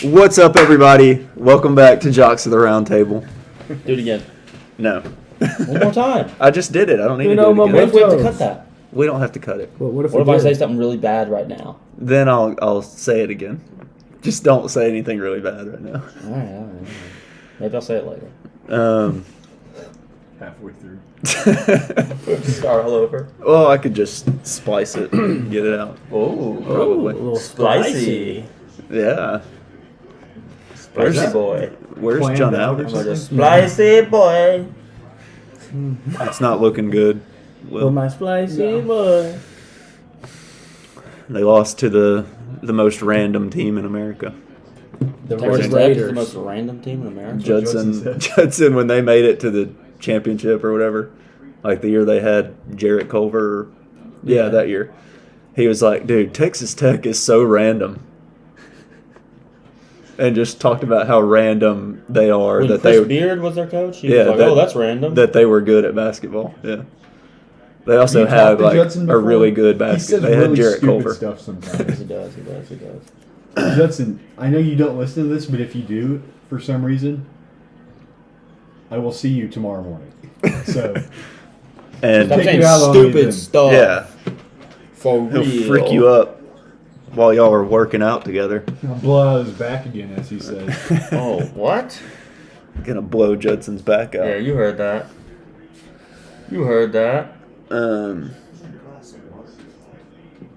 What's up, everybody? Welcome back to Jocks of the Round Table. Do it again. No. One more time. I just did it. I don't need to do it What again. if we have to cut that? We don't have to cut it. What if What if I say something really bad right now? Then I'll say it again. Just don't say anything really bad right now. All right. Maybe I'll say it later. Halfway through. Start all over. Well, I could just splice it and get it out. Oh, Probably. A little spicy. Yeah. Spicy boy. Where's Planned John out or Albers? something? Spicy boy. It's not looking good. With Well, my spicy boy. they lost to the most random team in America. The Texas Raiders. Tech is the most random team in America. Judson, when they made it to the championship or whatever, like the year they had Jarrett Culver. Yeah, that year. He was like, dude, Texas Tech is so random. And just talked about how random they are. When that Chris Beard was their coach, he was like, that- oh, that's random. That they were good at basketball. Yeah. They also You had talked to like Judson a before? really good He basket. says They had really Jarrett stupid Culver. stuff sometimes. He does. Judson, I know you don't listen to this, but if you do, for some reason, I will see you tomorrow morning. So, And Stop Take saying it out on stupid him. stuff. yeah, For real. he'll freak you up while y'all are working out together. I'll blow out his back again, as he says. Oh, what? Gonna blow Judson's back out. Yeah, you heard that. You heard that.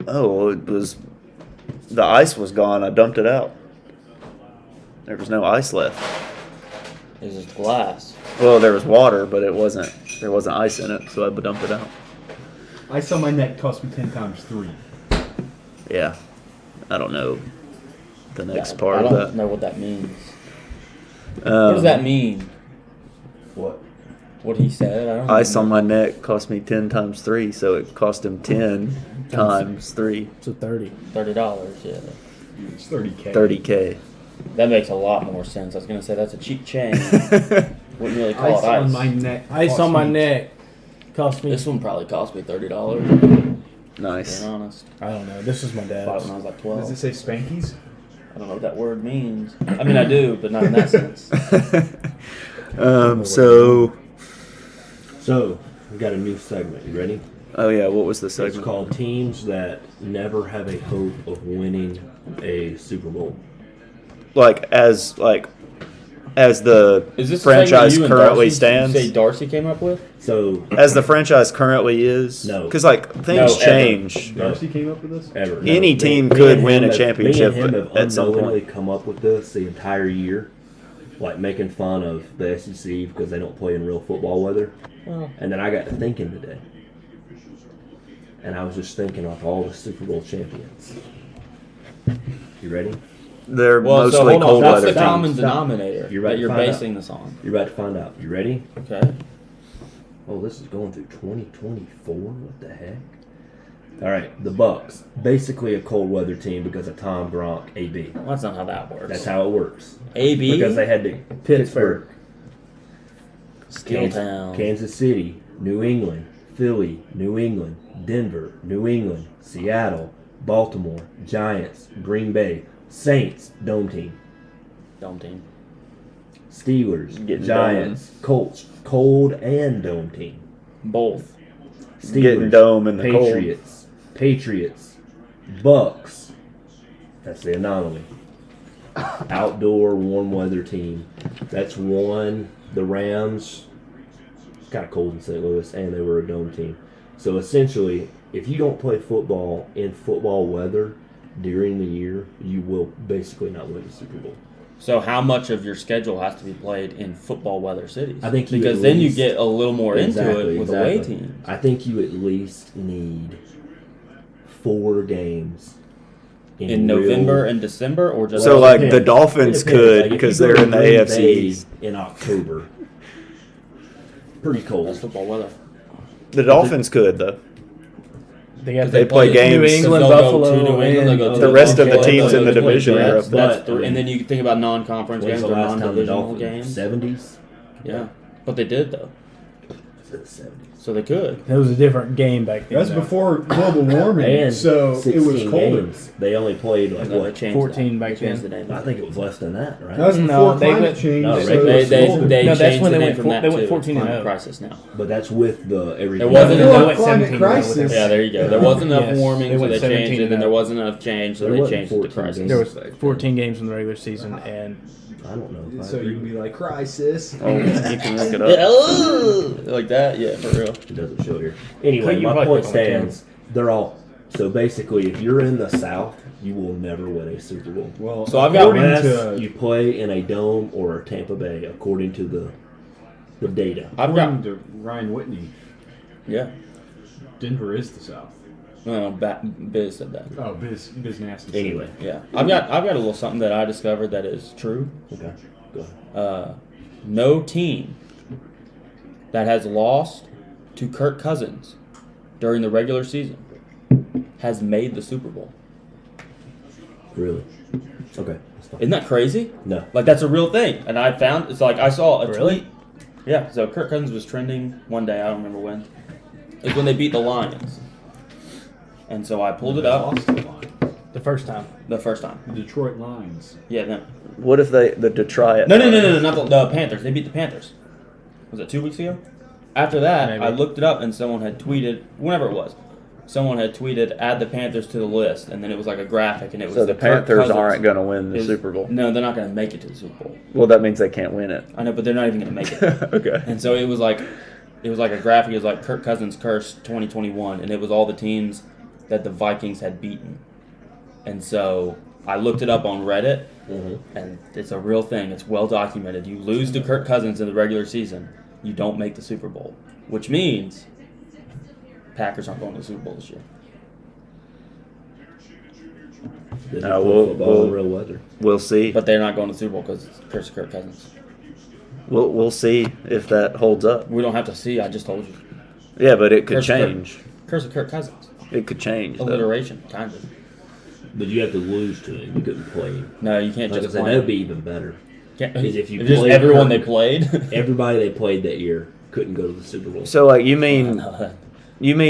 Oh, it was the ice was gone. I dumped it out. There was no ice left. It's just glass. Well, there was water, but there wasn't ice in it, so I dumped it out. I saw my neck cost me 10 times 3. Yeah, I don't know the next Yeah, part I of don't that. know what that means. What does that mean? What? What he said? I don't Ice know. on my neck cost me 10 times 3, so it cost him 10 times 3, So 30. $30, yeah. It's 30K. 30K. That makes a lot more sense. I was going to say that's a cheap chain. Wouldn't really call Ice it ice. on my neck. Ice cost on my me- neck cost me. This one probably cost me $30, Nice. being honest. I don't know. This is my Bought it when I dad's. was like Does 12. it say Spankies? I don't know what that word means. I mean, I do, but not in that sense. So, we got a new segment. You ready? Oh yeah, what was the It's segment? called Teams That Never Have a Hope of Winning a Super Bowl. As the Is this a segment franchise you and currently Darcy, stands. you say Darcy came up with? So, As the franchise currently is, No. because things No, ever. change. Darcy came up with this? ever. Any team Me could and win him a have- championship Me and him have at some unknowingly point. come up with this the entire year. Like making fun of the SEC because they don't play in real football weather. Well, And then I got to thinking today. And I was just thinking of all the Super Bowl champions. You ready? They're so mostly hold on. cold What's weather the common teams. denominator You're about that to you're find basing out. this on? You're about to find out. You ready? Okay. Oh, this is going through 2024? What the heck? All right, the Bucks. Basically a cold weather team because of Tom Gronk, AB. Well, that's not how that works. That's how it works. AB? Because they had to Pittsburgh, Steel Town. Kansas City, New England, Philly, New England, Denver, New England, Seattle, Baltimore, Giants, Green Bay, Saints, Dome Team, Dome team. Steelers, Getting Giants, Colts, Cold and Dome Team, Both. Steelers, Getting dome in the cold. Patriots, Bucks. That's the anomaly. Outdoor warm weather team. That's one. The Rams got cold in St. Louis, and they were a dome team. So essentially, if you don't play football in football weather during the year, you will basically not win the Super Bowl. So how much of your schedule has to be played in football weather cities? I think you because at then you least- get a little more into it with away teams. I think you at least need 4 games In November and December, or just So, Well, like, it the depends. Dolphins It depends. could, Like, if because you go they're to in the Green AFC Bay East. in October. Pretty that's cold. football weather. The Dolphins could, though. They They play games. New England, They'll go Buffalo, to New England, they'll go and to The rest of the Buffalo, teams they'll in the go to division are Jets. up there. That's and then you think about non-conference When's games the or last time the non-divisional Dolphins? games. 70s? Yeah, but they did though. Is it the 70s? So they could. It was a different game back then. That's though. before global warming, And so it 16 was colder. games. They only played like No, they what? changed 14 that. back They changed then. the name. I think it was less than that, right? That was No, before they climate went- change. No, so they- it was They colder. No, that's changed when the they name went from four- that they went to 14 and Climate 0. Crisis now. But that's with the everything. There wasn't No, enough they went climate 17 crisis. Yeah, there you go. There wasn't enough Yes, warming, they so went they 17 changed it. Then there and wasn't enough change, so There they wasn't changed it to 14 crisis. games. There was Back then. 14 games in the regular season, and I don't know. If I So agree. you can be like, crisis. Oh, you can look it Yeah, up. like that, yeah, for real. It doesn't show here. Anyway, Click, you my probably point click on the stands. They're all. So basically, if you're in the South, you will never win a Super Bowl. Well, So I've got according Unless to, you play in a dome or a Tampa Bay, according to the data. I've according got, to Ryan Whitney, yeah. Denver is the South. No, Biz said that. Oh, Biz nasty. Anyway, Yeah, I've got a little something that I discovered that is true. okay, go ahead. No team that has lost to Kirk Cousins during the regular season has made the Super Bowl. Really? Okay. That's fine. Isn't that crazy? No. Like that's a real thing, and I found it's like I saw a Really? tweet. Yeah, so Kirk Cousins was trending one day. I don't remember when. It's when they beat the Lions, and so I pulled it up Lost the line. the first time. the first time. Detroit Lions. Yeah, no, What if the Detroit? no, not the Panthers. They beat the Panthers. Was it 2 weeks ago? After that, Maybe. I looked it up, and someone had tweeted, whenever it was, someone had tweeted, add the Panthers to the list, and then it was like a graphic, and it was So the Kirk Panthers Cousins aren't going to win the is- Super Bowl. No, they're not going to make it to the Super Bowl. Well, that means they can't win it. I know, but they're not even going to make it. Okay. And so it was like a graphic. It was like Kirk Cousins curse 2021, and it was all the teams that the Vikings had beaten. And so I looked it up on Reddit, Mm-hmm. and it's a real thing. It's well documented. You lose to Kirk Cousins in the regular season, you don't make the Super Bowl, which means Packers aren't going to the Super Bowl this year. They No, play we'll- football in we'll- real weather. We'll see. But they're not going to the Super Bowl because it's curse of Kirk Cousins. We'll see if that holds up. We don't have to see. I just told you. Yeah, but it could Curse of Kirk- change. Curse of Kirk Cousins. It could change. Though. Alliteration, kind of. But you have to lose to him. You couldn't play him. No, you can't Like I just said, play. that'd be even better. Can't, Because if you just played everyone Kirk- they played. Everybody they played that year couldn't go to the Super Bowl. So like you mean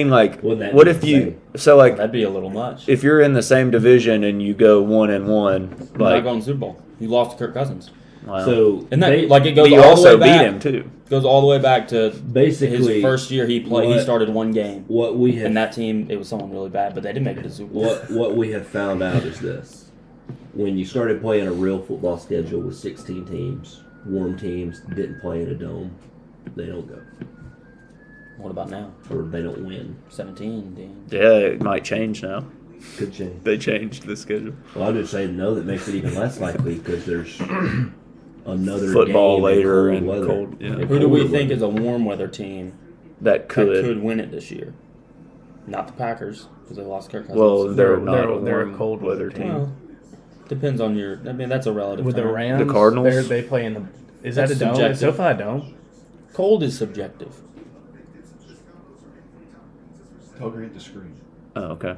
like Wouldn't that what be Oh, if the you same? so like That'd be a little much. if you're in the same division and you go 1-1 You're not like going to the Super Bowl. You lost to Kirk Cousins. wow. So And that they- like it goes but you all also the way beat back. him too. Goes all the way back to basically his first year he played. He what- started one game, what we have and that team it was someone really bad, but they didn't make it to the Super Bowl. what we have found out is this: when you started playing a real football schedule with 16 teams, warm teams didn't play in a dome, they don't go What about now? or they don't win. 17 teams. Yeah, it might change now. Could change. They changed the schedule. Well, I would say no. That makes it even less likely because there's another Football game later in and cold weather. cold, yeah. In Who do we colder think weather. is a warm weather team That that could could. win it this year? Not the Packers because they lost Kirk Cousins. Well, they're They're- not they're- a they're a warm cold weather weather team. Well, depends on your. I mean, that's a relative. With the term. Rams, Cardinals? they play in the. Is That's that a dome? Is subjective. SoFi a dome? Cold is subjective. Tell Grant to scream. Oh, okay.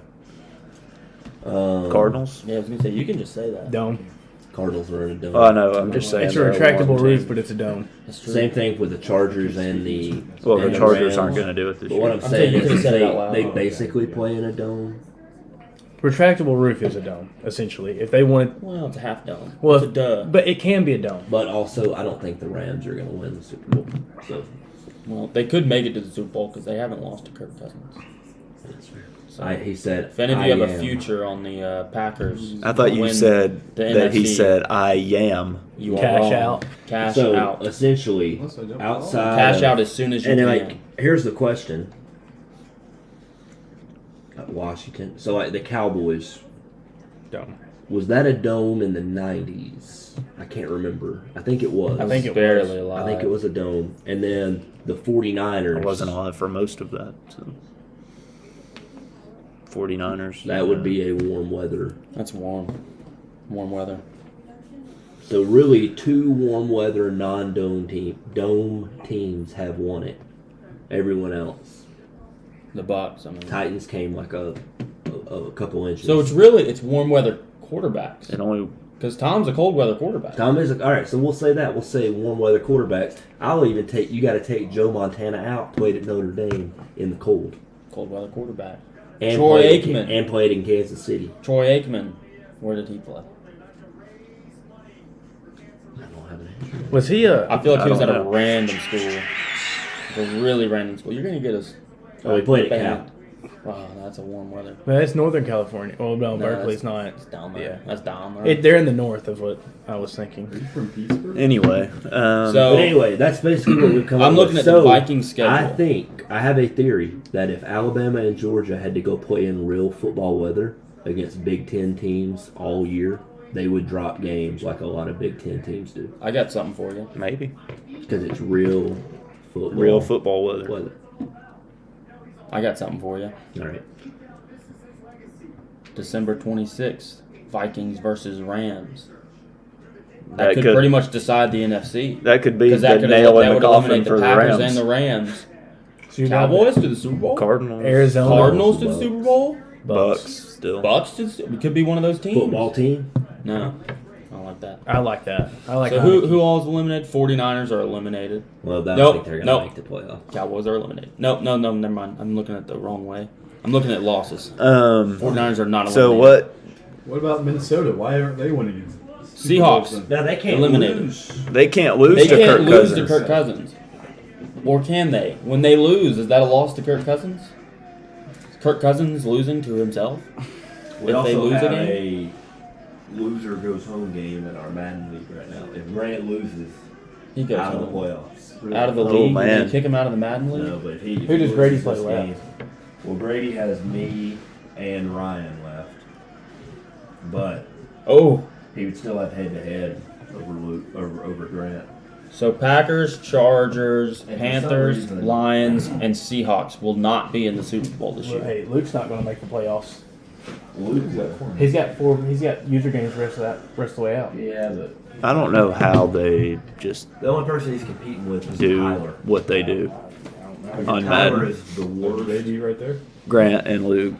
Cardinals. Yeah, I was gonna say you can just say that. Dome. Cardinals are in a dome. Oh no, I'm just saying. It's a they're retractable warm roof, team. but it's a dome. That's true. Same thing with the Chargers and the. Well, the and Chargers Rams. aren't going to do it this But what year. I'm I'm saying saying you is could've said it they, out loud. they Oh, basically play in a dome. Retractable roof is a dome, essentially. If they wanted, Well, it's a half dome. well, it's a duh. but it can be a dome. But also, I don't think the Rams are going to win the Super Bowl. So Well, they could make it to the Super Bowl because they haven't lost to Kirk Cousins. So, he said, if any of you I have a am. future on the Packers, I thought you win said the that he NFC, said I am. you are Cash wrong. out. Cash So out. essentially, Unless I don't outside. Cash of- out as soon as you And then, can. like, here's the question: Washington. So, like, the Cowboys. Dome. Was that a dome in the 90s? I can't remember. I think it was. I think it barely was. alive. I think it was a dome. And then the 49ers. I wasn't alive for most of that. So. 49ers. That would be a warm weather. That's warm. Warm weather. So really, two warm weather non-dome teams have won it. Everyone else. The Bucks. I mean. Titans came like a couple inches. So it's warm weather quarterbacks. And only Because Tom's a cold weather quarterback. Tom is all right. So we'll say that. We'll say warm weather quarterbacks. I'll even take. You got to take Joe Montana out. Played at Notre Dame in the cold. Cold weather quarterback. And Troy played Aikman. and played in Kansas City. Troy Aikman. Where did he play? I don't have an answer. Was he a? I feel like he was at don't a know. random school. A really random school. You're going to get us. Oh, he played at banned. Cal. Wow, that's a warm weather. Well, that's Northern California. Well, no, No, Berkeley's It's not. down there. Yeah. That's down there. They're in the north of what I was thinking. Are you from Pittsburgh? Anyway, So- But anyway, that's basically what we've come up I'm looking with. at the So, Vikings schedule. I think I have a theory that if Alabama and Georgia had to go play in real football weather against Big Ten teams all year, they would drop games like a lot of Big Ten teams do I got something for you. maybe because it's real football. real football weather. weather. I got something for you. All right. December 26th, Vikings versus Rams. That That could could pretty much decide the NFC. that could be Because the that could nail in the would coffin eliminate for the the Packers Rams. and the Rams. So you got Cowboys to the Super Bowl? Cardinals, Arizona. Cardinals to the Super Bowl? Bucks still. Bucks to the, it could be one of those teams. Football team. No. I don't like that. I like that. I like. So Heineke. who all is eliminated? 49ers are eliminated. Well, I don't Nope, think they're going to nope. make the playoff. Cowboys are eliminated. No, never mind. I'm looking at the wrong way. I'm looking at losses. 49ers are not eliminated. So what? What about Minnesota? Why aren't they winning? Seahawks. Now they can't Eliminated. lose. They can't lose They to can't Kirk lose Cousins. to Kirk Cousins. Or can they? When they lose, is that a loss to Kirk Cousins? Is Kirk Cousins losing to himself? We If also they lose a have game? a loser goes home game in our Madden league right now. If Grant loses, He goes out of the home. playoffs. Out of the Oh, league? man. They kick him out of the Madden League? No, but if Who does Grady loses play this left? game- well, Grady has me and Ryan left, but Oh. he would still have head-to-head over Grant. So Packers, Chargers, And for some Panthers, reason- Lions, and Seahawks will not be in the Super Bowl this Well, year. hey, Luke's not going to make the playoffs. Luke, He's got four. He's got user games rest of the way out. yeah, but I don't know how they just the only person he's competing with is do Tyler. what they do on Tyler Madden. is the worst. JD right there. Grant and Luke.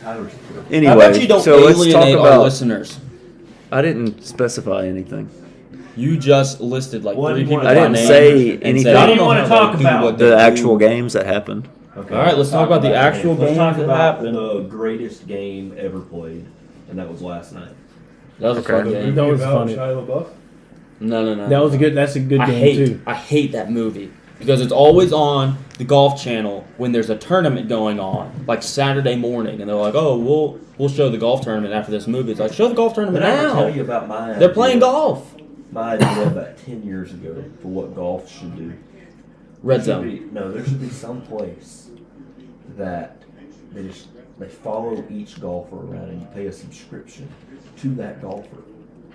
Tyler's Anyway, I bet you don't so let's talk alienate our about. listeners. I didn't specify anything. You just listed like What do three you people want- I by didn't name say and anything. said, What I do don't you know wanna how talk they do about? what they The do. actual games that happened. Okay. All right, let's talk about the actual Let's games talk that about happened. the greatest game ever played, and that was last night. That was a Okay. fun The game. movie That was about funny. Shia LaBeouf? No. That was a good. That's a good game too. I hate that movie because it's always on the Golf Channel when there's a tournament going on, like Saturday morning, and they're like, "Oh, we'll show the golf tournament after this movie." It's like, show the golf tournament Did I ever now. tell you about my They're playing idea- golf. My idea about 10 years ago for what golf should do. Red There should zone. there should be some place that they follow each golfer around and you pay a subscription to that golfer.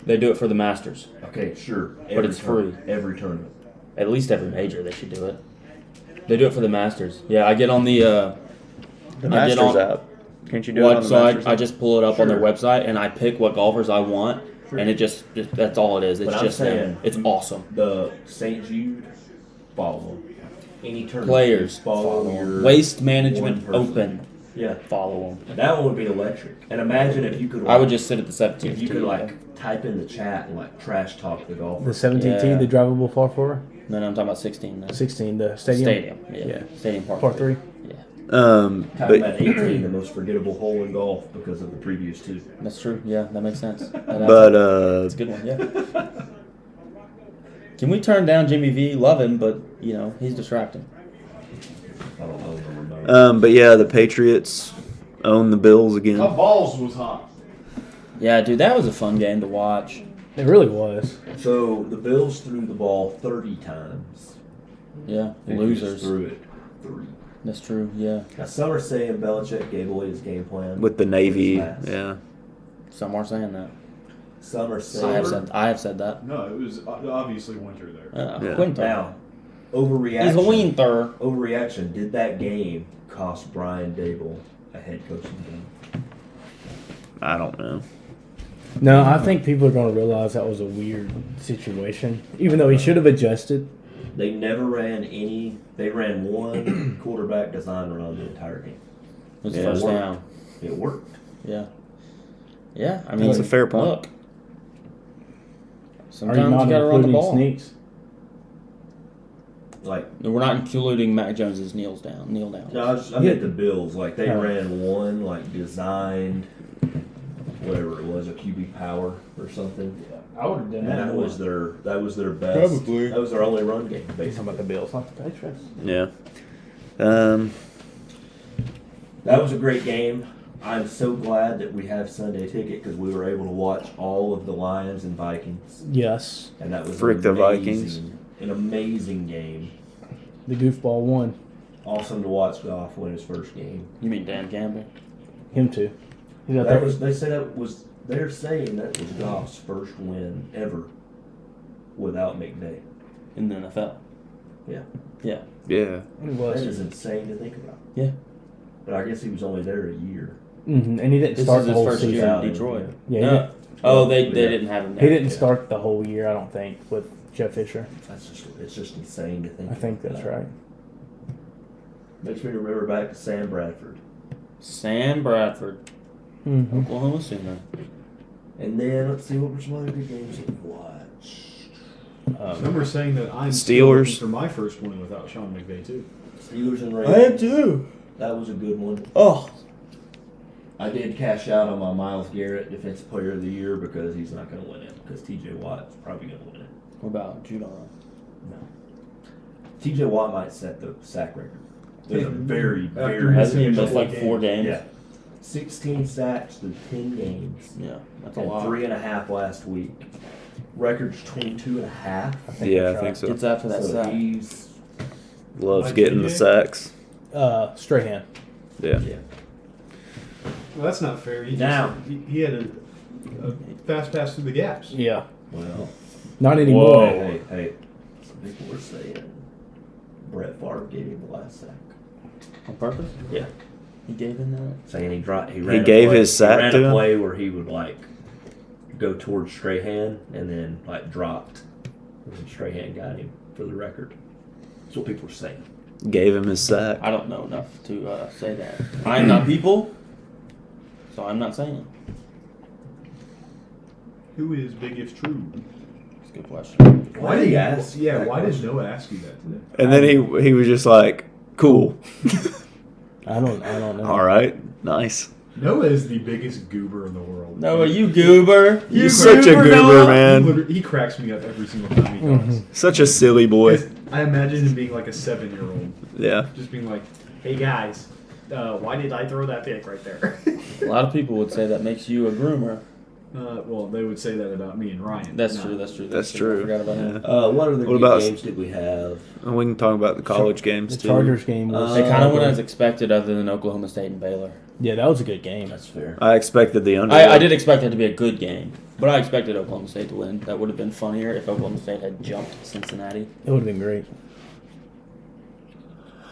They do it for the Masters. Okay, sure. But it's free. Every tournament. At least every major, they should do it. They do it for the Masters. Yeah, I get on the The I get Masters on- app. Can't you do it on the website. Masters I app? just pull it up on their Sure. website and I pick what golfers I want, and it just that's all it is. It's But I'm just them. saying- It's awesome. The St. Jude, follow them. Any tournament. Players, follow your Waste Management one person. Open. Yeah. Follow them. That one would be electric. And imagine if you could. I would just sit at the 17th. If you tee. could like type in the chat and like trash talk the golfer. The 17T, Yeah. the drivable par four. No, I'm talking about 16. Now. 16, the stadium. Stadium. Yeah. Yeah. Stadium par, Par three. Yeah. Talking But about 18, the most forgettable hole in golf because of the previous two. That's true. Yeah, that makes sense. but That's a good one. Yeah. Can we turn down Jimmy V? Love him, but he's distracting. I don't know. but yeah, the Patriots own the Bills again. My balls was hot. Yeah, dude, that was a fun game to watch. It really was. So the Bills threw the ball 30 times. Yeah, They losers. just threw it 3. That's true. Yeah, Now some are saying Belichick gave away his game plan With the Navy, With his yeah. some are saying that. Some are I have said that. No, it was obviously winter there. Yeah. Winter. Now, It's overreaction. winter. Overreaction. Did that game cost Brian Dable a head coaching game? I don't know. No, I think people are going to realize that was a weird situation, even though he should have adjusted. They never ran any. They ran one quarterback design run the entire game. It was Yeah, first it worked. down. It worked. Yeah. Yeah, I mean, That's a fair point. Look, Are you sometimes not you gotta run the including ball. sneaks? Like, We're not including Mac Jones's kneel down. I meant the Bills. Like, they ran one, like, designed, whatever it was, a QB power or something. I would have done And that was their best. Probably. That was their only run game, Talking basically. about the Bills, not the Patriots. Yeah. That was a great game. I'm so glad that we have Sunday ticket because we were able to watch all of the Lions and Vikings, Yes, and that was Frick the Vikings. an amazing game. the goofball won. Awesome to watch Goff win his first game. You mean Dan Campbell? Him too. He's out That there. was they're saying that was Goff's first win ever without McVay. In the NFL. Yeah. Yeah. Yeah. He That was. is insane to think about. Yeah. But I guess he was only there a year. And he didn't This start is the his whole first season. year Yeah. in Detroit. Yeah, No. Oh, they Yeah. didn't have him there. He didn't start the whole year, I don't think, with Jeff Fisher. It's just insane to think. I think that's right. Makes me remember back to Sam Bradford. Sam Bradford, Mm-hmm. Oklahoma Sooner. And then let's see what were some other good games that we watched. Some are saying that I'm Steelers. still looking for my first win without Sean McVay too. Steelers and Ravens. too. That was a good one. Oh. I did cash out on my Myles Garrett Defensive Player of the Year because he's not going to win it because T.J. Watt's probably going to win it. What about Judon? T.J. Watt might set the sack record. There's a very, After very Hasn't he missing a missed couple like 4 games? yeah, 16 sacks through 10 games Yeah, that's a and lot. 3.5 last week. Record's 22.5. Yeah, I think so. Gets after that So sack. he's Loves Like getting the TJ? sacks. Strahan. Yeah. Well, that's not fair. Now. He had a fast pass through the gaps. Yeah. well. Not anymore. Hey. Some people were saying Brett Favre gave him the last sack. On purpose? Yeah. He gave him that? Saying he ran gave a play, his sack he ran to a him? play where he would like go towards Strahan and then like dropped, and then Strahan got him for the record. That's what people were saying. Gave him his sack. I don't know enough to say that. I'm not people, so I'm not saying. Who is big if true? It's a good question. Why did he ask? Yeah, that why did question? Noah ask you that today? And then he was just like, cool. I don't know. All right. Nice. Noah is the biggest goober in the world. Noah, you goober. You're such a goober, Noah. man. He cracks me up every single time he goes. Such a silly boy. 'Cause I imagine him being like a 7-year-old, Yeah. just being like, "Hey guys, why did I throw that pick right there?" A lot of people would say that makes you a groomer. Well, they would say that about me and Ryan. That's No. true. That's true. I forgot about him. Yeah. What other What good about- games did we have? And we can talk about the college games The too. Chargers game was. They kind of went as expected, other than Oklahoma State and Baylor. Yeah, that was a good game. That's fair. I expected the under. I did expect it to be a good game, but I expected Oklahoma State to win. That would have been funnier if Oklahoma State had jumped Cincinnati. It would have been great.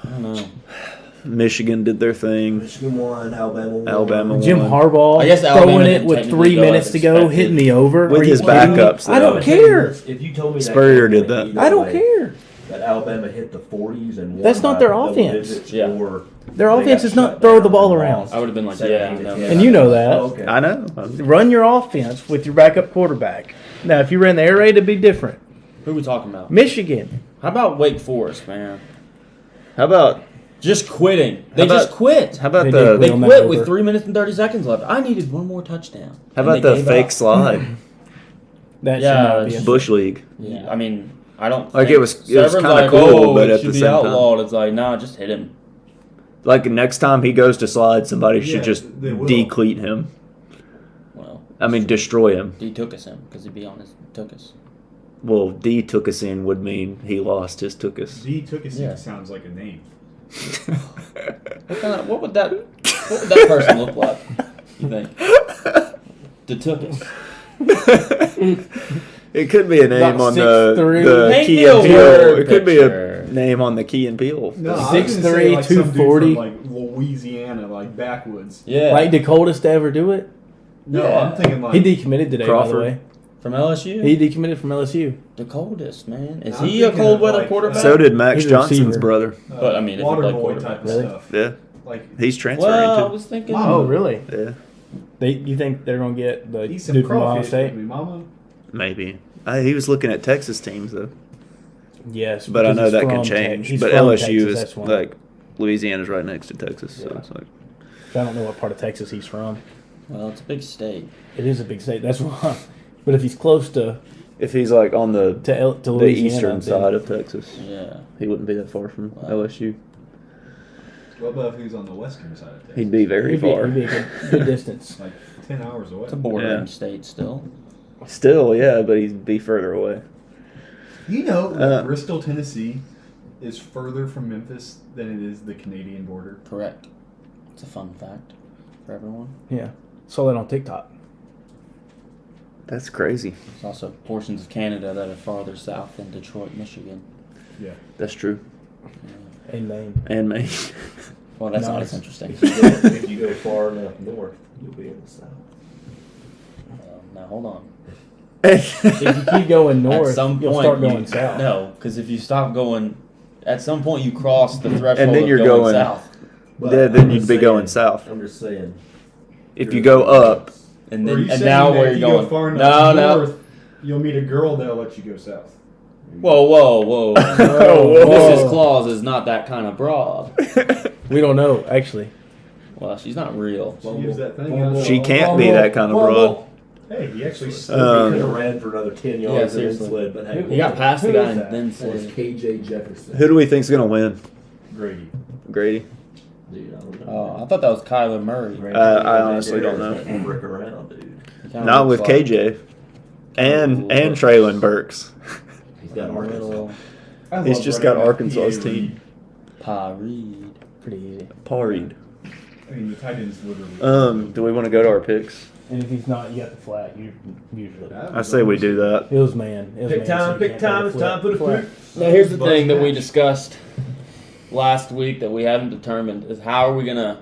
I don't know. Michigan did their thing. Michigan won. Alabama won. Alabama Jim won. Harbaugh I guess Alabama throwing it didn't with technically 3 go minutes as to go, expected. hitting the over. With Are you his kidding me? backups, I don't though. care. If you told me that Spurrier game did went that. either I don't way, care. that Alabama hit the 40s and won That's not by their double offense. digits, Yeah. or Their they offense got is not shut throw down the ball and around. lost I would have been like, 17 yeah, to no. 10. And you know that. Oh, okay. I know. Run your offense with your backup quarterback. Now, if you ran the air raid, it'd be different. Who are we talking about? Michigan. How about Wake Forest, man? How about Just quitting. They How about- just quit. how about They the did They on that quit over. with 3 minutes and 30 seconds left. I needed one more touchdown. how And about they the gave fake up. slide? That Yeah, should not be. it's- Bush League. Yeah, I mean, I don't Like, think- it was Everyone's kinda like, cool, oh, but it at should the be same time- outlawed. It's like, nah, just hit him. Like next time he goes to slide, somebody should Yeah, just they will. decleat him. Well, I mean, destroy him. he took us in because he'd be honest, took us. Well, D took us in would mean he lost his took us. D took a seat. Yeah. Sounds like a name. What would that person look like? You think? The took us. It could be a name About on 6'3". the Paint Key me and a Peele. word It could be picture. a name on the Key and Peele. No, I was 6'3", gonna say, like, some dude 240. from, like Louisiana, like backwoods. Yeah. Like the coldest to ever do it. No, Yeah. I'm thinking like He decommitted today, by Crawford. the way. From LSU? He decommitted from LSU. The coldest, man. Is I'm he a thinking cold of, weather like, quarterback? So did Max He's a Johnson's receiver. brother. But, I mean, if he water played boy quarterback. type of Really? stuff. Yeah, Like he's transferring Well, I too. was thinking. Oh, really? Yeah, You think they're going to get the Eat some dude from Ohio crawfish State? with me, mama. Maybe. He was looking at Texas teams though, Yes, but I because know he's that from can Tex- change. he's But from LSU Texas, is that's why. like Louisiana's right next to Texas, so Yeah. it's like I don't know what part of Texas he's from. Well, it's a big state. It is a big state. That's why. But if he's close to if he's like on the Louisiana, eastern then- side of Texas, Yeah. he wouldn't be that far from Wow. LSU. What about if he was on the western side of Texas? He'd be very far. He'd be a good distance. Like 10 hours away. It's a bordering Yeah. state still. Still, yeah, but he'd be further away. You know, Uh, Bristol, Tennessee is further from Memphis than it is the Canadian border. Correct. It's a fun fact for everyone. Yeah. Saw that on TikTok. That's crazy. There's also portions of Canada that are farther south than Detroit, Michigan. Yeah. That's true. In Maine. And Maine. Well, that's not Nice. as interesting. If you go far enough north, you'll be in the south. Now, hold on. If you keep going north, At some you'll point, start going south. No, because if you stop going, at some point you cross the threshold And then of you're going going- south. But Yeah, then I'm you'd just be saying- going south. I'm just saying. If you go up, And Or are then you and saying now that where if you're you going? go far No, enough no. north, you'll meet a girl that'll let you go south. Whoa, whoa, whoa! Whoa. Mrs. Claus is not that kind of broad. We don't know, actually. Well, she's not real. She gives that thing out. she can't be that kind of broad. Hey, he actually He slid. could have ran for another 10 yards and then seriously. slid, but hey, He got past the Who guy is and that? then that is slid. KJ Jefferson. Who do we think's gonna win? Grady. Grady. Dude, I don't know. Oh, I thought that was Kyler Murray. I honestly don't know. Brick around, dude. He kinda Not looks with like KJ and Little- Traylon Burks. He's got a Arkansas. little I He's love just running got back Arkansas's PA team. Reed. Pa Reed. Pretty easy. Paul Reed. I mean, the tight end is literally. Do we want to go to our picks? And if he's not, you got the flat. You usually. I say we do that. It was man. It was Pick man, so time, you pick can't have time. the It's time for the flat. pick. Now here's the Buzz thing that we match. discussed last week that we haven't determined is how are we gonna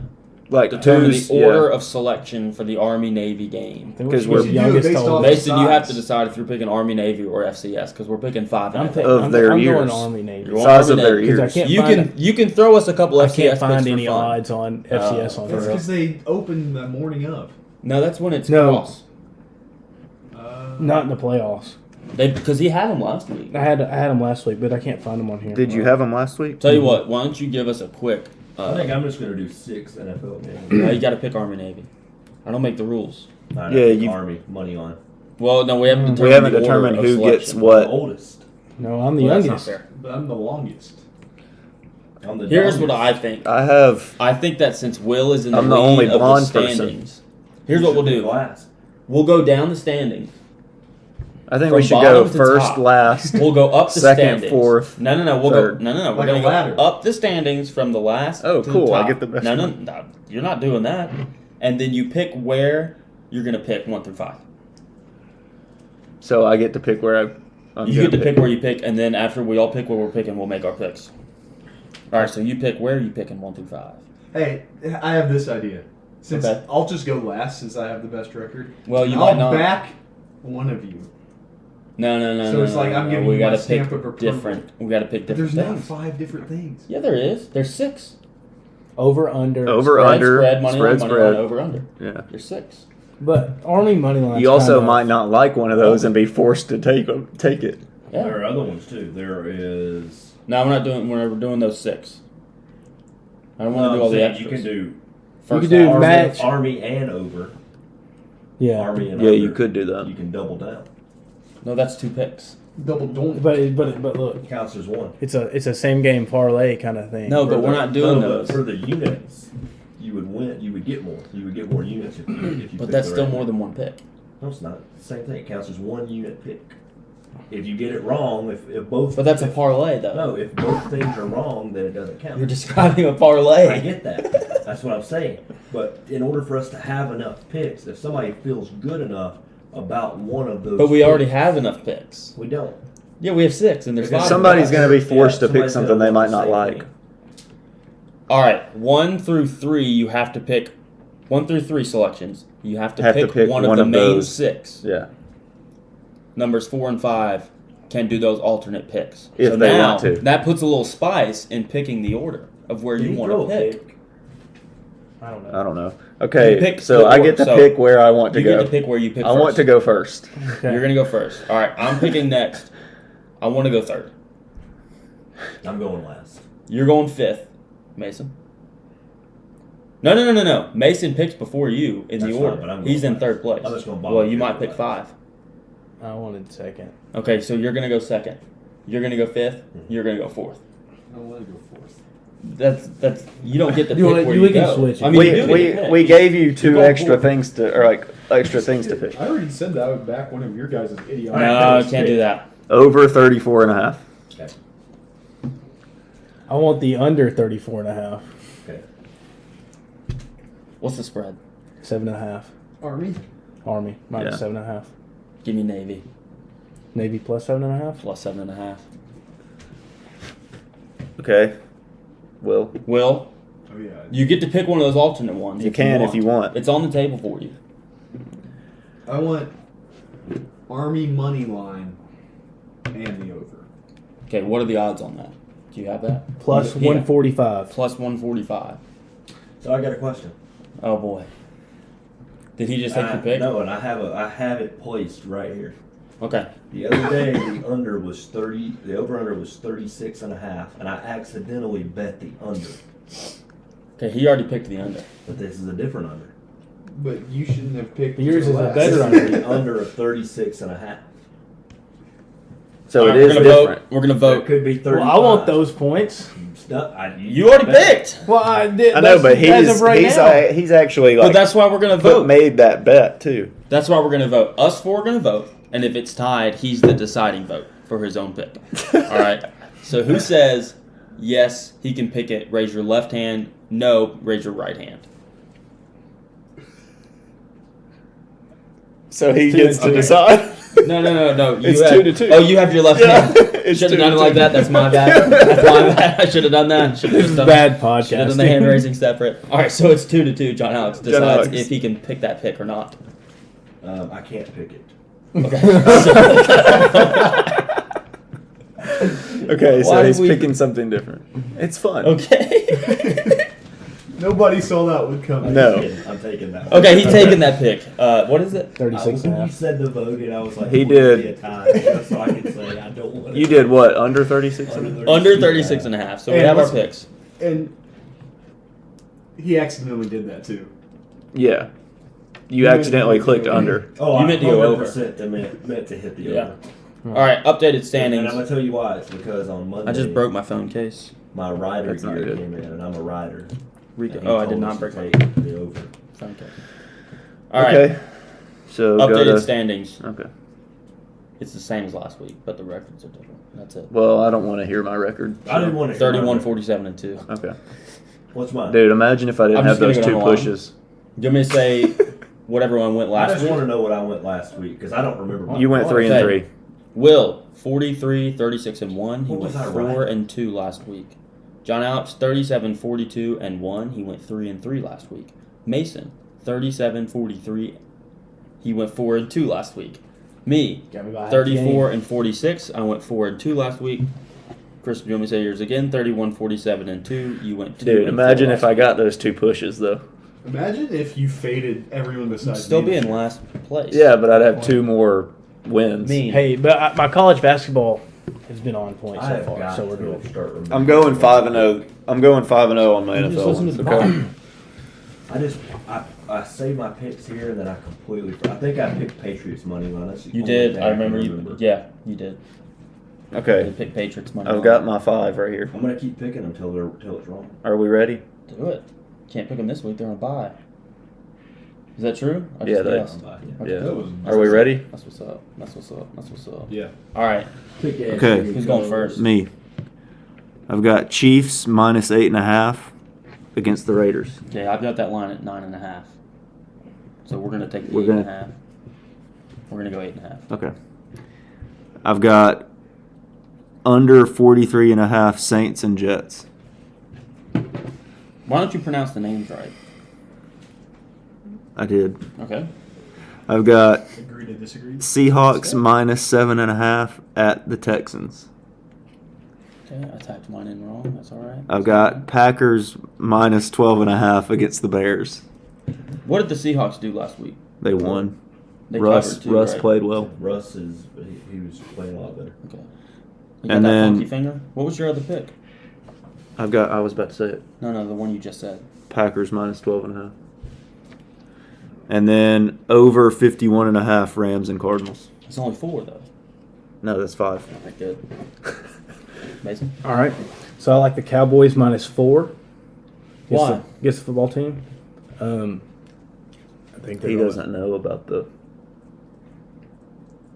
Like determine twos, the order yeah. of selection for the Army Navy game. I think 'Cause we we're- should You do do it youngest based to off- oldest. Mason, you have to size. decide if you're picking Army Navy or FCS because we're picking 5 I'm, NFL. th- Of I'm, their I'm years. going Army Navy. You're Size of Army their Navy. Because I ears. can't You find can you can throw us a couple I FCS can't picks find for any fun. odds on FCS on That's for because they open the morning of. No, that's when it's No. cross. Not in the playoffs. Because he had them last week. I had him last week, but I can't find him on here. Did you have them last week? Tell you what, why don't you give us a quick? I think I'm just going to do 6 NFL games. No, you got to pick Army Navy. I don't make the rules. I Yeah, know, you- Army, money on. Well, no, we haven't determined. We haven't the order determined of who selection. gets The what. oldest. No, I'm the Well, that's not youngest. fair. But I'm the longest. I'm the Here's what youngest. I think. I I think that since Will is in the I'm the lead only of the blonde person. standings, here's what we'll Who should do. pick last? We'll go down the standings. I think From we should bottom go to first, top. last. We'll go up the Second, standings. fourth, No. We'll third. go. No. We're Like gonna a go ladder. up the standings from the last. Oh, to cool. The I top. get the best No, one. you're not doing that. And then you pick where you're gonna pick 1 through 5. So I get to pick where I'm You gonna get to pick where you pick, and then after we all pick where we're picking, we'll make our picks. All right. So you pick where you picking 1 through 5. Hey, I have this idea. Since Okay. I'll just go last since I have the best record. Well, you I'll might not. back one of you. No. So it's like I'm giving we you gotta my stamp pick of approval. different. We got to pick But different there's not things. 5 different things. Yeah, there is. There's 6. Over under. Over Spread, under spread, money spread line, money spread. line, over under. Yeah. There's 6. But Army money line. You also might not like one of those and be forced to take it. Yeah. There are other ones too. There is. No, we're not doing. We're doing those 6. I don't want to do all the extras. You can do You can do Army, match. Army and over. Yeah. Army and Yeah, under. you could do that. You can double down. No, that's 2 picks. Double don't. But look, It counts as one. it's a same game parlay kind of thing. No, but we're not doing but those. for the units. You would win. You would get more. You would get more units if you. But picked that's the still right more one. than 1 pick. No, it's not. Same thing. It counts as 1 unit pick. If you get it wrong, if both. But that's a if- parlay, though. No, if both things are wrong, then it doesn't count. You're describing a I parlay. get that. That's what I'm saying. But in order for us to have enough picks, if somebody feels good enough about one of those, But we picks, already have enough picks. We don't. Yeah, we have 6, and there's Because 5. Somebody's going to be forced to pick somebody's something gonna they might want the not same like. thing. All right, 1 through 3, you have to pick 1 through 3 selections. You have to pick one of the main those. 6. Yeah. Numbers 4 and 5 can do those alternate picks. If so they now, want to. that puts a little spice in picking the order of where Did you he want throw to a pick. I don't know. I don't know. Okay, You pick so I get to so pick where I want to You go. get to pick where you pick I first. want to go first. Okay. You're going to go first. All right, I'm picking next. I want to go third. I'm going last. You're going fifth, Mason. No. Mason picks before you in That's the fine, order. but I'm He's going in third place. I'm just gonna Well, you volunteer might for pick that. 5. I wanted second. Okay, so you're going to go second. You're going to go 5th. You're going to go 4th. I want to go fourth. That's you don't get to pick You wanna- where we you can go. switch it. I mean, you do get to pick. We gave you You're 2 going extra fourth. things extra things to pick. I already said that back one of your guys' idiotic. No, can't do that. Over 34.5. Okay. I want the under 34.5. Okay. What's the spread? 7.5. Army. Army minus Yeah. 7.5. Give me Navy Navy plus 7.5. plus 7.5. Okay. Will. Will, Oh yeah. you get to pick one of those alternate ones. You can if you want. It's on the table for you. I want Army money line and the over. Okay, what are the odds on that? Do you have that? Plus Yeah. 145. Plus 145. So I got a question. Oh boy. Did he just take your pick? No, and I have it placed right here. Okay. The other day, the over-under was 36.5, and I accidentally bet the under. Okay, he already picked the under. But this is a different under. But you shouldn't have picked. Yours the is a last. better This under. is the under of 36.5. So All it right, is we're gonna different. Vote. We're gonna It vote. could be 35. Well, I want those points. You already picked. Well, I did. I know, but as of right now. he's actually But like that's why we're gonna vote. made that bet too. That's why we're gonna vote. Us 4 are gonna vote, and if it's tied, he's the deciding vote for his own pick. All right. So who says yes? He can pick it. Raise your left hand. No. Raise your right hand. So he Two gets and to two. decide. No. You It's have, 2-2. Oh, you have your left Yeah, hand. it's Should have done it 2-2. like that. That's my bad. That's my bad. I should have done that. Should've This just is done- bad Should have done the podcasting. hand raising separate. All right, so it's 2-2. John Alex decides Alex. if he can pick that pick or not. I can't pick it. Okay. Okay, so Why did he's we- picking something different. It's fun. Okay. Nobody saw that one coming. No. I'm taking that. Okay, he's taking that pick. What is it? 36 and a When you half. said the vote, and I was like, He "Would it be did. a tie?" Just so I could say I don't want it. You did what? Under 36? Under 36 and a half. So we And have our let's- picks. And he accidentally did that too. Yeah. You accidentally clicked under. Oh, You meant to go over. 100% meant to hit the Yeah. over. All right, updated And standings. I'm gonna tell you why. It's because on Monday I just broke my phone case. my rider That's not gear good. came in, and I'm a rider. Rico. And he Oh, I told did us not to break my take the over. phone case. All right, Okay. So go updated to. standings. Okay. It's the same as last week, but the records are different. That's it. Well, I don't want to hear my record. I didn't want to. 31, 47, and 2. Okay. What's mine? Dude, imagine if I didn't I'm have just gonna those go 2 down the line. pushes. Do you want me to say what everyone went I last just week? want to know what I went last week because I don't remember. mine. You went 3 and Okay. 3. Will, 43, 36, and 1. He What went was I 4 right? and 2 last week. John Alex, 37, 42, and 1. He went 3 and 3 last week. Mason, 37, 43. He went 4 and 2 last week. Me, Got me by half 34 game. and 46. I went 4 and 2 last week. Chris, do you want me to say yours again? 31, 47, and 2. You went 2 Dude, and imagine 4 if I last got those 2 pushes, though. Imagine if you faded everyone week. besides Still me. be in last place. Yeah, but I'd have 2 more wins. Mean. Hey, but my college basketball has been on point I so have far, got so we're to good. start remembering. I'm going 5-0. I'm going 5-0 on my You just NFL listen ones. to the Okay. pod. I saved my picks here and then I completely. I think I picked Patriots money line. That's the You only did. thing I remember you. remember. Yeah, you did. You Okay. picked Patriots money. I've line. got my 5 right here. I'm gonna keep picking them till it's wrong. Are we ready? Do it. Can't pick them this week. They're on a bye. Is that true? I Yeah, just they- guessed. Okay. Yeah. That was- Are we ready? That's what's up. That's what's up. That's what's up. Yeah. All right. Okay. Who's going first? Me. I've got Chiefs minus 8.5 against the Raiders. Okay, I've got that line at 9.5. So we're gonna take the We're 8.5. We're gonna go 8.5. Okay. I've got under 43.5 Saints and Jets. Why don't you pronounce the names right? I did. Okay. I've got Agree to disagree. Seahawks minus 7.5 at the Texans. Okay, I typed mine in wrong. That's all right. I've got Packers minus 12.5 against the Bears. What did the Seahawks do last week? They won. They Russ covered too, Russ right? played well. Russ he was playing a lot better. Okay. You got And that then- funky finger? What was your other pick? I was about to say it. No, the one you just said. Packers minus 12.5. And then over 51.5 Rams and Cardinals. It's only 4 though. No, that's 5. All right, good. Mason? All right. So I like the Cowboys minus 4. Why? Against the football team. I think He doesn't know about the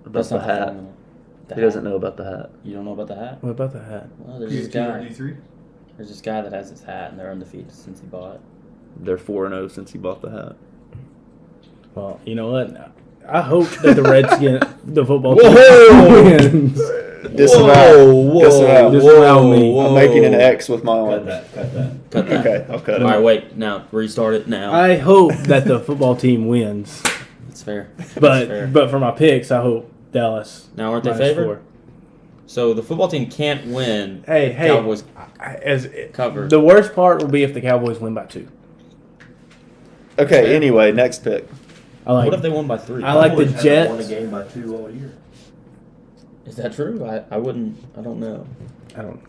That's not the hat. formula. The He hat? doesn't know about the hat. You don't know about the hat? What about the hat? Well, there's this guy. D3? There's this guy that has this hat, and they're undefeated since he bought it. They're 4-0 since he bought the hat. Well, you know what? I hope that the Redskins, the football Whoa! team, wins. Disavow. Disavow me. I'm making an X with my Cut arm. that. Cut that. Cut that. Okay, I'll cut it. All right, wait. Now restart it. Now. I hope that the football team wins. That's fair. That's fair. But for my picks, I hope Dallas. Now, aren't they minus favored? 4. So the football team can't win. Hey, Cowboys as covered. the worst part will be if the Cowboys win by 2. Okay, anyway, next pick. I like. What if they won by 3? I like the Cowboys haven't won a Jets. game by 2 all year. Is that true? I wouldn't. I don't know. I don't.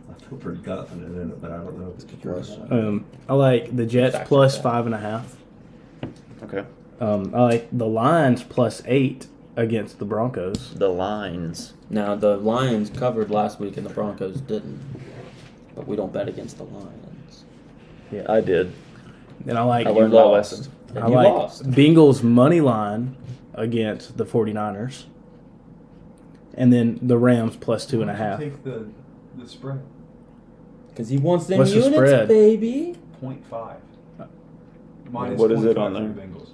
I feel pretty confident in it, but I don't know if it's Good true or question. not. I like the Jets Fact plus check that. 5.5. Okay. I like the Lions plus 8 against the Broncos. The lines. Now the Lions covered last week, and the Broncos didn't. But we don't bet against the Lions. I did. And I like I learned my lesson. And I you like lost. Bengals money line against the 49ers. And then the Rams plus 2.5. Take the spread. Because he wants them What's the units, spread? baby. 0.5. Minus What is it 0.5 on there? for the Bengals.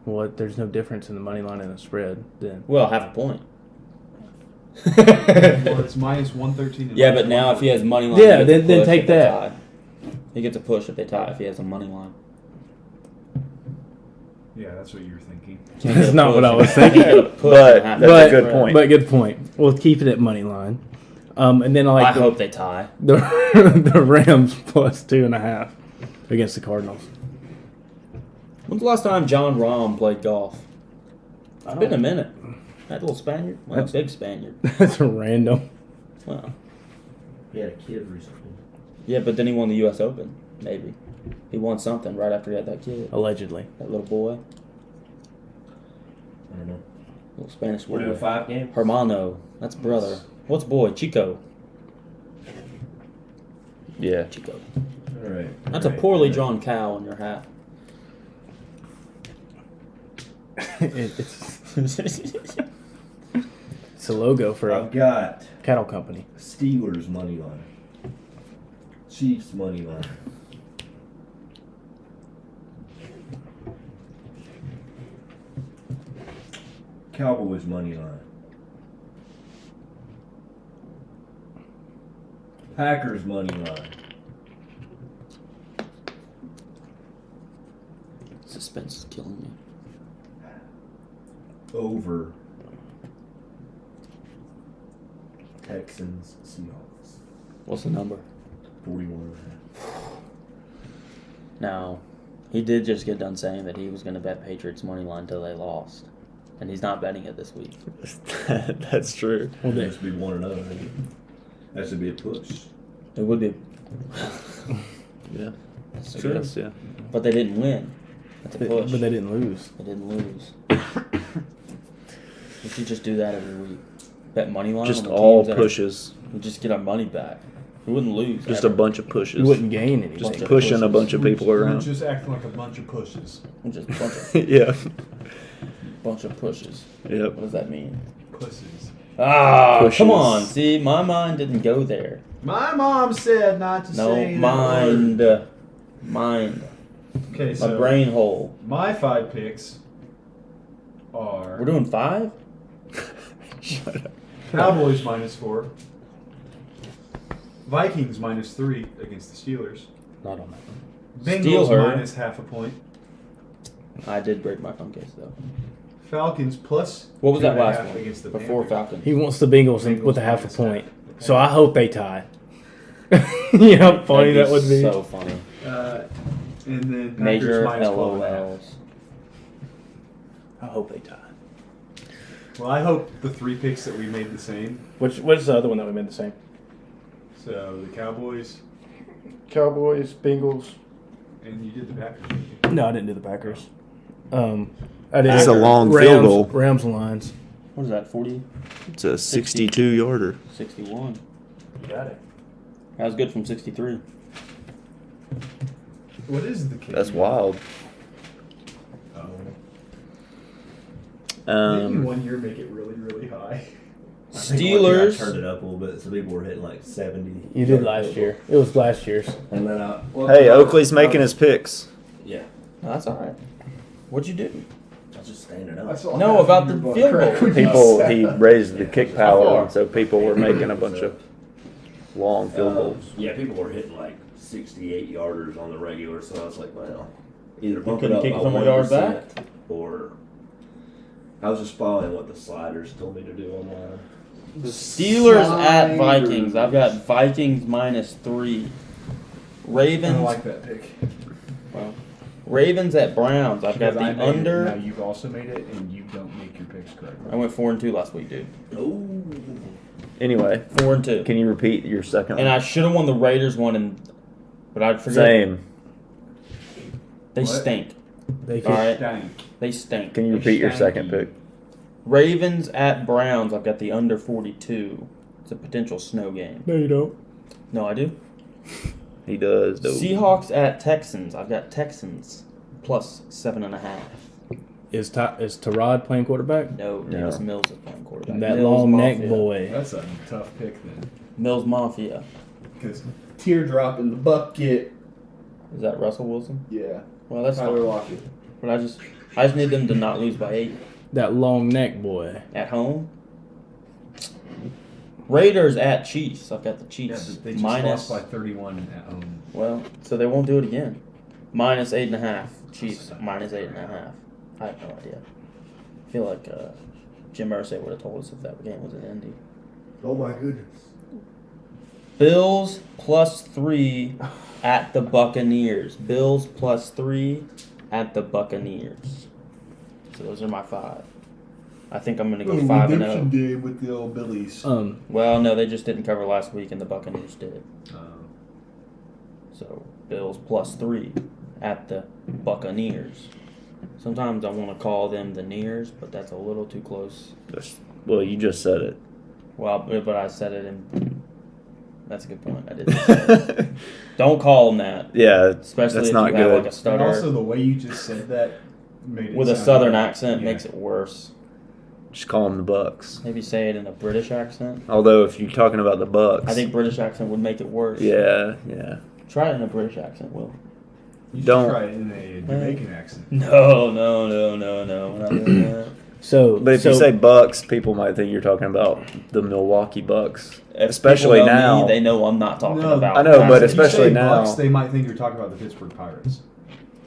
Well, there's no difference in the money line and the spread then. Well, half a point. Well, it's minus 113. and Yeah, minus but now if he has money line, Yeah, he gets a then push take if they that. tie. He gets a push if they tie. If he has a money line, Yeah, that's what you were thinking. Can't That's get a not what push. I was He can't thinking. get a push But and half that's a a good spread. point. But good point. We'll keep it at money line. And then I like I hope they tie. the the Rams plus 2.5 against the Cardinals. When's the last time John Rahm played golf? It's been a minute. That little Spaniard? Well, a big Spaniard. That's random. Well, He had a kid recently. yeah, but then he won the U.S. Open, maybe. He won something right after he had that kid. Allegedly. That little boy. I don't know. Little Spanish We're boy. doing 5 games. Hermano. That's brother. What's boy? Chico. Yeah. Chico. All right. That's a poorly drawn cow on your hat. It's a logo for I've a got cattle company. Steelers money line. Chiefs money line. Cowboys money line. Packers money line. Suspense is killing me. Over Texans Seahawks. What's the number? 41.5. Now, he did just get done saying that he was going to bet Patriots money line until they lost, and he's not betting it this week. That's true. Well, That should be 1-0. That should be a push. It would be, Yeah. That's I true. guess, yeah. but they didn't win. That's a push. But they didn't lose. They didn't lose. We should just do that every week. Bet money line. Just on the all teams that pushes. we just get our money back. We wouldn't lose. Just ever. a bunch of pushes. You wouldn't gain anything. Just Pushing a pushes. bunch of people We're around. just acting like a bunch of pushes. Just a Yeah. bunch of pushes. Yep. What does that mean? Pussies. Ah, Pushes. come on. See, my mind didn't go there. My mom said not to No, say mind. that Mind. word. Okay, My so brain hole. my 5 picks are We're doing 5? Shut up. Cowboys minus 4, Vikings minus 3 against the Steelers, Not on that one. Steal Bengals her. minus half a point, I did break my phone case, though. Falcons plus What was that 2.5 last one? against the Before Panthers. Falcons. He wants the Bengals, Bengals with a half a minus point. half. So I hope they tie. You know how funny that would be? So funny. And then Packers Major minus 12.5. LOLs. I hope they tie. Well, I hope the 3 picks that we made the same. What's the other one that we made the same? So the Cowboys, Cowboys, Bengals. and you did the Packers. Didn't you? No, I didn't do the Packers. I did It's a long Rams, field goal. Rams and Lions. What is that, 40? It's a 62-yarder. 61. Got it. That was good from 63. What is the kick? That's wild. Maybe one year make it really, really high. I think one year I Steelers. turned it up a little bit, so people were hitting like 70. You did last year. It was last year's. And then Hey, Oakley's making his picks. Yeah, No, that's all right. What'd you do? I was just standing up. That's all No, I have about in your the book, field Craig. goal. People, he raised the kick power, and so people were making a bunch of long field goals. Yeah, people were hitting like 68 yarders on the regular, so I was like, well, either bump it couldn't up kick by it from a yard 1% or I was just following what the sliders told me to do online. The Steelers at Sliders. Vikings. I've got Vikings -3. I Ravens. don't like that pick. Well, Ravens at Browns. I've got Because I the made it, under. now you've also made it, and you don't make your picks correctly. I went 4-2 last week, dude. Oh, Anyway, 4-2. can you repeat your second And I one? should have won the Raiders one, but I forget. Same. They What? stink. They All right. Stank. They stink. Can you repeat your second Stanky. pick? Ravens at Browns. I've got the under 42. It's a potential snow game. No, you don't. No, I do. He does, though. Seahawks at Texans. I've got Texans +7.5. Is Tyrod playing quarterback? No, No. Davis Mills is playing quarterback. That Mills long neck Mafia. boy. That's a tough pick then. Mills Mafia. Because teardrop in the bucket. Is that Russell Wilson? Yeah. Well, that's Tyler fine. Lockett. But I just need them to not lose by 8 That long neck boy. at home. Raiders at Chiefs. I've got the Yeah, Chiefs but they just minus. lost by 31 at home. Well, so they won't do it again. -8.5. Chiefs -8.5. I have no idea. I feel like Jim Irsay would have told us if that game was in Indy. oh my goodness. Bills +3 at the Buccaneers. Bills +3 at the Buccaneers. So those are my 5. I think I'm going to go 5-0. game with the old Billies. Well, no, they just didn't cover last week, and the Buccaneers did. Oh. So Bills +3 at the Buccaneers. Sometimes I want to call them the Nears, but that's a little too close. Well, you just said it. Well, but I said it in. That's a good point. I didn't say it. Don't call them that, Yeah, especially that's if not you have good. like a And stutter also, the way you just said that made it with a sound southern like- accent yeah. makes it worse. Just call them the Bucks. Maybe say it in a British accent. Although, if you're talking about the Bucks, I think British accent would make it worse. yeah. Try it in a British accent, Will. You should Don't. try it in a Jamaican accent. No. We're not doing that. So, But if you say Bucks, people might think you're talking about the Milwaukee Bucks. If Especially people know now. Me, they know I'm not talking No, about. I know, but If you especially say now. Bucks, they might think you're talking about the Pittsburgh Pirates.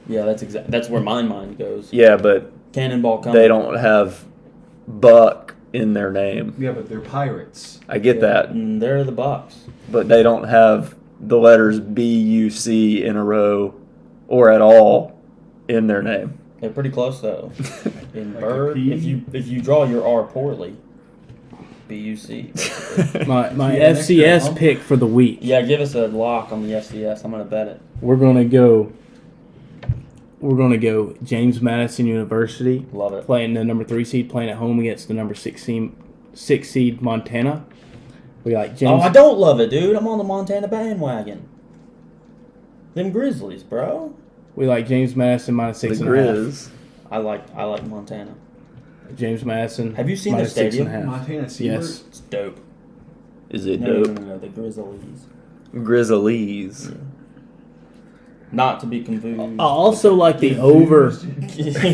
Yeah, that's where my mind goes. Yeah, but Cannonball coming. they don't have Buck in their name. Yeah, but they're Pirates. I get that, And they're the Bucks. but they don't have the letters B-U-C in a row or at all in their name. They're pretty close though. In Like Bird, a P? if you draw your R poorly, B-U-C. my Yeah, next FCS round. pick for the week. Yeah, give us a lock on the FCS. I'm gonna bet it. We're gonna go James Madison University, Love it. playing the number 3 seed, playing at home against the number 6 seed Montana. We like James. Oh, I don't love it, dude. I'm on the Montana bandwagon. Them Grizzlies, bro. We like James Madison minus The 6.5. Grizz. I like Montana. James Madison. Have you seen minus their stadium? 6.5. Montana Seabird? Yes. It's dope. Is it No, dope? the Grizzlies. Grizzlies. Not to be confused. I also like the over.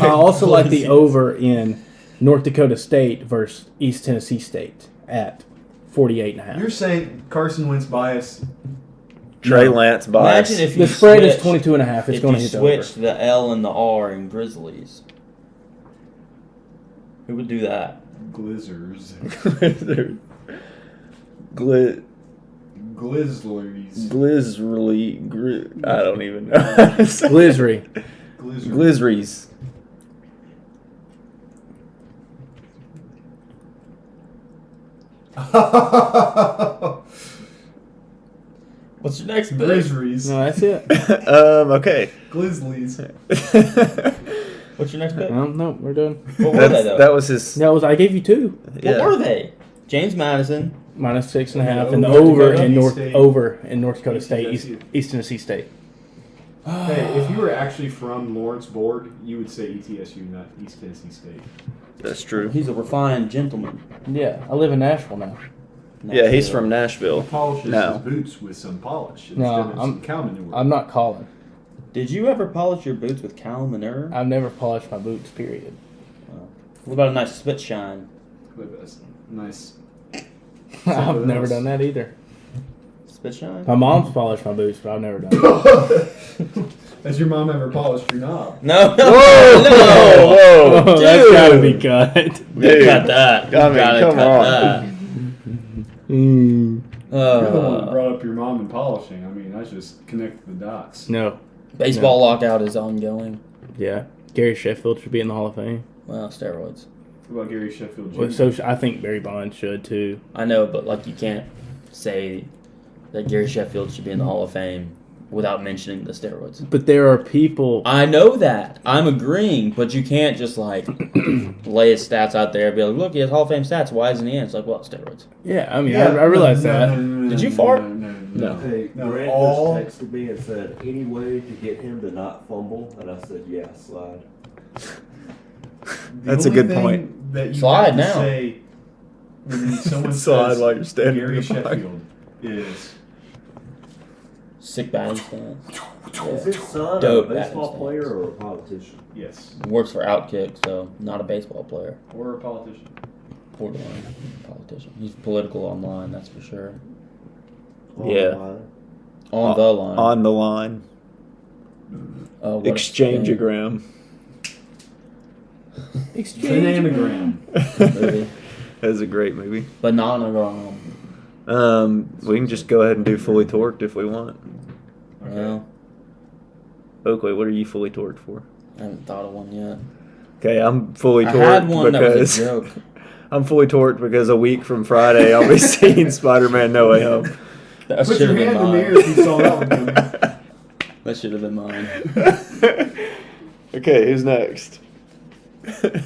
I also like the over in North Dakota State versus East Tennessee State at 48.5. You're saying Carson Wentz bias? Trey Lance bias. Imagine if you The spread is switched- 22.5. It's if going to you hit the over. switched the L and the R in Grizzlies. Who would do that? Glizzers. Gli- Glizzlers. I don't even know. Glizzery. Glizzers. Glizzries. What's your next pick? Grizzlies. No, that's it. Okay. Grizzlies. What's your next pick? No, we're done. What were they, though? That was his. I gave you 2. What were they? James Madison. Minus 6.5 and the North over Dakota in North State. over in North Dakota State, TSU. East Tennessee State. Hey, if you were actually from Lawrence Board, you would say ETSU, not East Tennessee State. That's true. He's a refined gentleman. Yeah, I live in Nashville now. Yeah, he's from Nashville. He polishes No. his boots with some polish instead No, of some cow manure. I'm not calling. Did you ever polish your boots with cow manure? I've never polished my boots. Period. What about a nice spit shine? But that's nice. I've never done that either. Spit shine? My mom's polished my boots, but I've never done it. Has your mom ever polished your knob? No. Whoa, No. whoa, That's dude. gotta be cut. Dude. Cut that. I mean, Gotta come cut on. that. Mm, You're the one that brought up your mom and polishing. I mean, I just connected the dots. no. Baseball lockout is ongoing. Yeah. Gary Sheffield should be in the Hall of Fame. Well, steroids. What about Gary Sheffield Jr.? Well, so I think Barry Bonds should too. I know, but like you can't say that Gary Sheffield should be in the Hall of Fame without mentioning the steroids. But there are people. I know that. I'm agreeing, but you can't just like lay his stats out there and be like, look, he has Hall of Fame stats. Why isn't he in? It's like, well, steroids. Yeah, I mean, I realize that. Did you fart? No. Hey, No, Grant all- just texted me and said, any way to get him to not fumble? And I said, yeah, slide. That's a good point. That you Slide have to now. say when someone Slide says while you're standing Gary in the mic. Sheffield is Sick batting stance. Is his son Dope a baseball batting player stance. or a politician? yes, Works for Outkick, so not a baseball player. or a politician. Borderline politician. He's political online, that's for sure. Yeah. Online. On the line. On the line. What a Exchangeogram. Bananagram. movie. That's a great movie. Bananagram. We can just go ahead and do fully torqued if we want. Well, Oakley, what are you fully torqued for? I haven't thought of one yet. Okay, I'm fully I torqued had one that was because a joke. I'm fully torqued because a week from Friday I'll be seeing Spider-Man No Way Home. That Put should your have been hand in the air mine. if you saw that one coming. That should have been mine. Okay, who's next?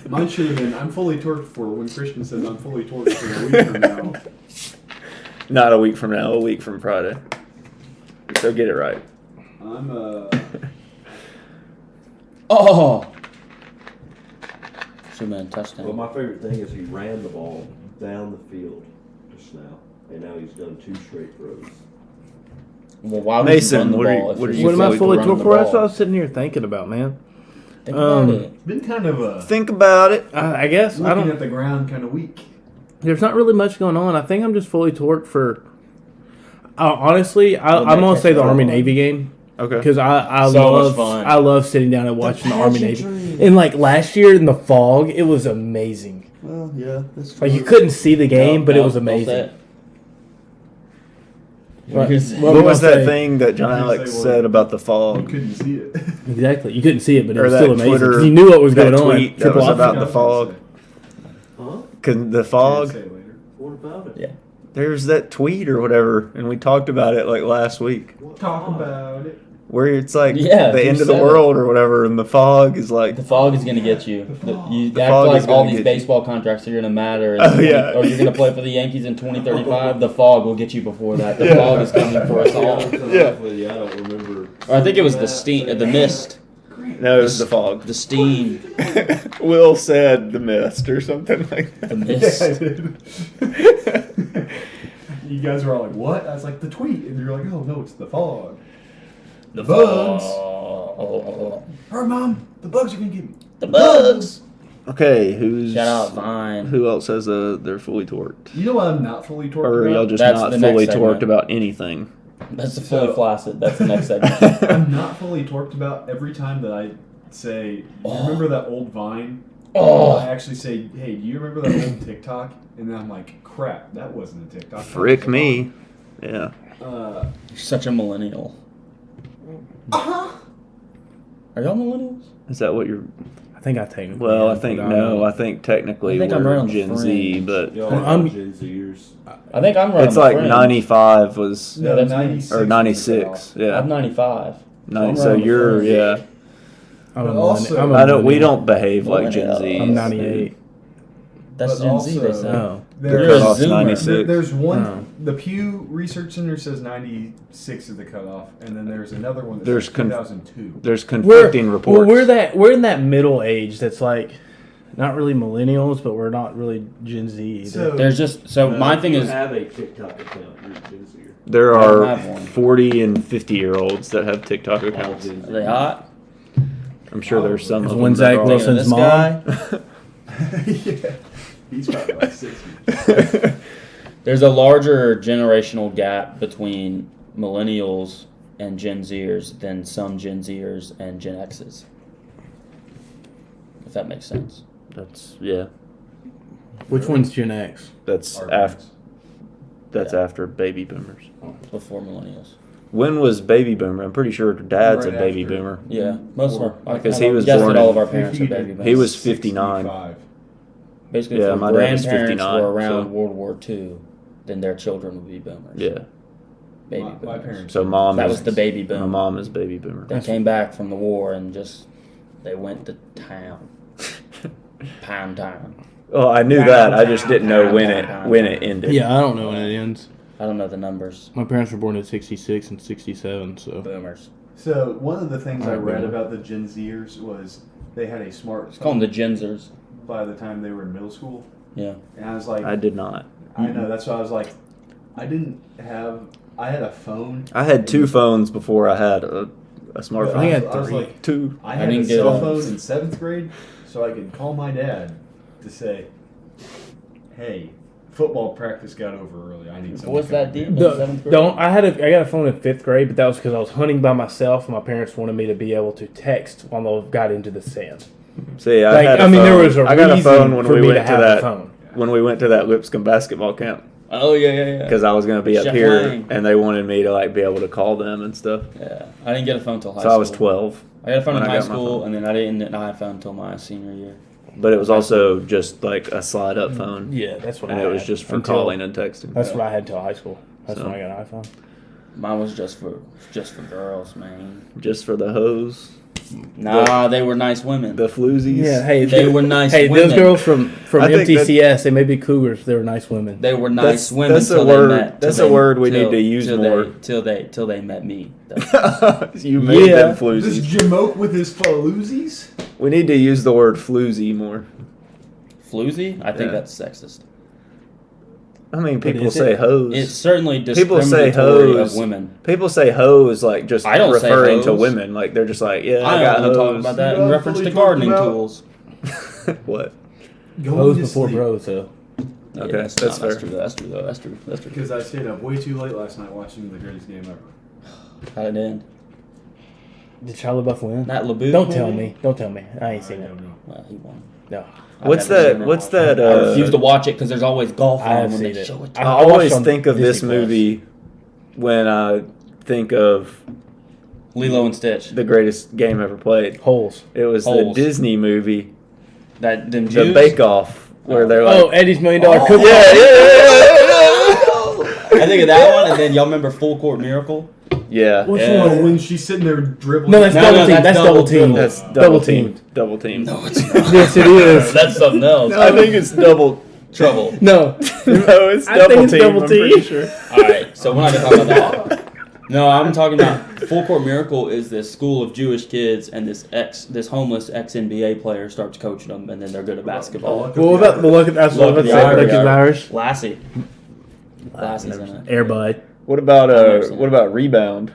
Mine should have been, I'm fully torqued for when Christian says I'm fully torqued for a week from now. Not a week from now, a week from Friday. So get it right. I'm Oh! Should have been a touchdown. Well, my favorite thing is he ran the ball down the field just now. And now he's done 2 straight throws. Well, why would Mason, you run the what are you- ball if what are you're you What am I fully running torqued the for? That's what I ball? was sitting here thinking about, man. Think about Um, it. been kind of Think about it. I guess I looking don't. at the ground kind of weak. There's not really much going on. I think I'm just fully torqued for. Honestly, I'm When they gonna catch say the the Army ball. Navy game Okay. because I So much love fun. I love sitting down and watching the Army Navy. pageantry. And like last year in the fog, it was amazing. Well, yeah. That's Like you couldn't see the game, but it was amazing. What What am was I that saying? thing that John I was gonna Alex say, said about the You fog? couldn't see it. Exactly. You couldn't see it, but it Or was that still amazing. 'cause Twitter- you knew what was that going on. tweet that Triple was option. about the fog. Huh? Cause the I'll fog. say it later. What about it? Yeah. There's that tweet or whatever, and we talked about it like last week, Talk about it. where it's like Yeah, the you end of the said it. world or whatever, and the fog is like The fog is going to get you. You The act fog is like all gonna these get you. baseball contracts are going to matter. Oh, yeah. Or you're going to play for the Yankees in 2035. The fog will get you before that. The Yeah. fog is coming for us all. Yeah. I don't remember. Or I think it was the steam, the mist, no, it's the fog. the steam, Will said the mist or something like the that. mist. Yeah, I did. You guys were all like, what? I was like, the tweet. And you're like, oh, no, it's the fog. The bugs. Oh, Hurry, Mom. The bugs are going to get me. the bugs. Okay, who's Shout out Vine. who else has they're fully torqued? You know what I'm not fully torqued Or are y'all about? just That's not the next fully segment. torqued about anything? That's the fully flaccid. That's the next segment. I'm not fully torqued about every time that I say, you remember that old Vine? Oh. I actually say, hey, do you remember that old TikTok? And then I'm like, crap, that wasn't a TikTok. that Frick was a me. Yeah. Vine." You're such a millennial. Are y'all millennials? Is that what you're? I think I technically. Well, I am, think but no. I think technically I think I'm right we're on the Gen Z, fringe. but Y'all I'm- are Gen Zers. I think I'm right. it's on the like fringe. 95 was Yeah, that's me. 96 or was the 96. cutoff. Yeah, I'm 95. So I'm you're fringe. yeah. I'm But a also- millennial. I'm a I don't. We millennial. don't behave like Gen Millennial. Z. I'm 98. That's But Gen Z, they also- say. Oh. The You're a cutoff's Zoomer. 96. There's one. Oh. The Pew Research Center says 96 is the cutoff, and then there's another one that There's says con- 2002. There's conflicting reports. We're in that middle age that's like not really millennials, but we're not really Gen Z either. So There's just my thing you is have a TikTok account. You're Gen Zer. There I don't are have one. 40 and 50-year-olds that have TikTok All accounts. Gen are they hot? I'm sure there's some Is of one them that Zach are. Wilson? This mom? guy. yeah, he's probably like 60. There's a larger generational gap between millennials and Gen Zers than some Gen Zers and Gen Xs. If that makes sense. That's yeah. Which one's Gen X? That's Our after. parents. That's after baby boomers. Before millennials. When was baby boomer? I'm pretty sure Dad's Right a baby after. boomer. Yeah, most of our Because he was guess born that all in- of our parents are 50 baby to boomers. He was 59. 65. Basically, Yeah, if my their dad was grandparents 59, were around so- World War II, then their children would be boomers. Yeah. Baby My boomers. parents. So mom That is was the baby boom. My mom is baby boomer. They came back from the war and just they went to town, pound town. Oh, I knew that. I just didn't know when it ended. Yeah, I don't know when it ends. I don't know the numbers. My parents were born in '66 and '67, so Boomers. So one of the things I Alright, read man. about the Gen Zers was they had a smartphone Let's call them the Genzers. by the time they were in middle school, Yeah. and I was like, I did not. I know that's why I was like, I had a phone. I had two phones before I had a smartphone. I think I had I was 3. like, Two. I had a didn't get cell one. phone in 7th grade, so I could call my dad to say, "Hey, football practice got over early. I need something." What's that deal? I got a phone in 5th grade, but that was because I was hunting by myself, and my parents wanted me to be able to text while I got into the sand. See, I Like, had a I mean, there phone. was a I got a reason phone when for we me to went to have a that phone. when we went to that Lipscomb basketball camp Oh yeah. because I was going to be up Chef here Lang. and they wanted me to like be able to call them and stuff. Yeah. I didn't get a phone until high So school. I was 12, I got a phone when in I high got my school, phone. and then I didn't have a phone until my senior year. but it was also just like a slide up phone, Yeah, that's what and I it was had just for until- calling and texting. That's what I had until high school. That's So- when I got an iPhone. Mine was just for girls, man. Just for the hoes, Nah, they were nice women. the floozies. Yeah, hey, They were nice Hey, women. those girls from I think MTCS, they may be cougars. They were nice women. They were nice That's- women. that's a till word- They met, that's till a they- word we till- need to use till more. Till they met me. You made Yeah. them This floozies. Jamoke with his faloozies. We need to use the word floozy more. Floozy? I think Yeah. that's sexist. I mean, people is say it? hoes. It's certainly People discriminatory say hoes. of women. People say hoes like just I don't say referring to hoes. women. Like they're just like, yeah, I I got only talk hoes. about that You in know, reference to fully gardening talked about- tools. What? Bros before bros, though. Okay, Yeah, that's that's fair. true. That's true. Though. That's true. That's true. Because I stayed up way too late last night watching the greatest game ever. How'd it end? Did Shia LaBeouf win? That LaBeouf? Don't tell me. Don't tell me. I ain't seen I it. don't know. Well, he won. No. I've What's never that? seen it. What's that? I refuse to watch it because there's always golf I on have when they seen it. show it. I I watched always on think of this Disney Plus. movie when I think of Lilo and Stitch. the greatest game ever played. Holes. It was Holes. the Disney movie, That them The Jews. Bake Off, where they're like, Oh, Eddie's $1 Million Cook-Off. I think of that one, and then y'all remember Full Court Miracle? yeah. Which Yeah. one? When she's sitting there dribbling. No, that's No, double no, team. That's double team. dribble. That's Double double team. team. Double team. No, it's not. Yes, it is. That's something else. I think it's double. Trouble. No. No, it's I double think it's team. double I'm team. pretty sure. All right, so we're not gonna talk about that. No, I'm talking about Full Court Miracle is this school of Jewish kids, and this homeless ex-NBA player starts coaching them, and then they're good at basketball. Well, what about the look at that's what I was Look about to at say. the Look at Irish. Lassie. Lassie's in it. Air Bud. What about never seen what it. about Rebound?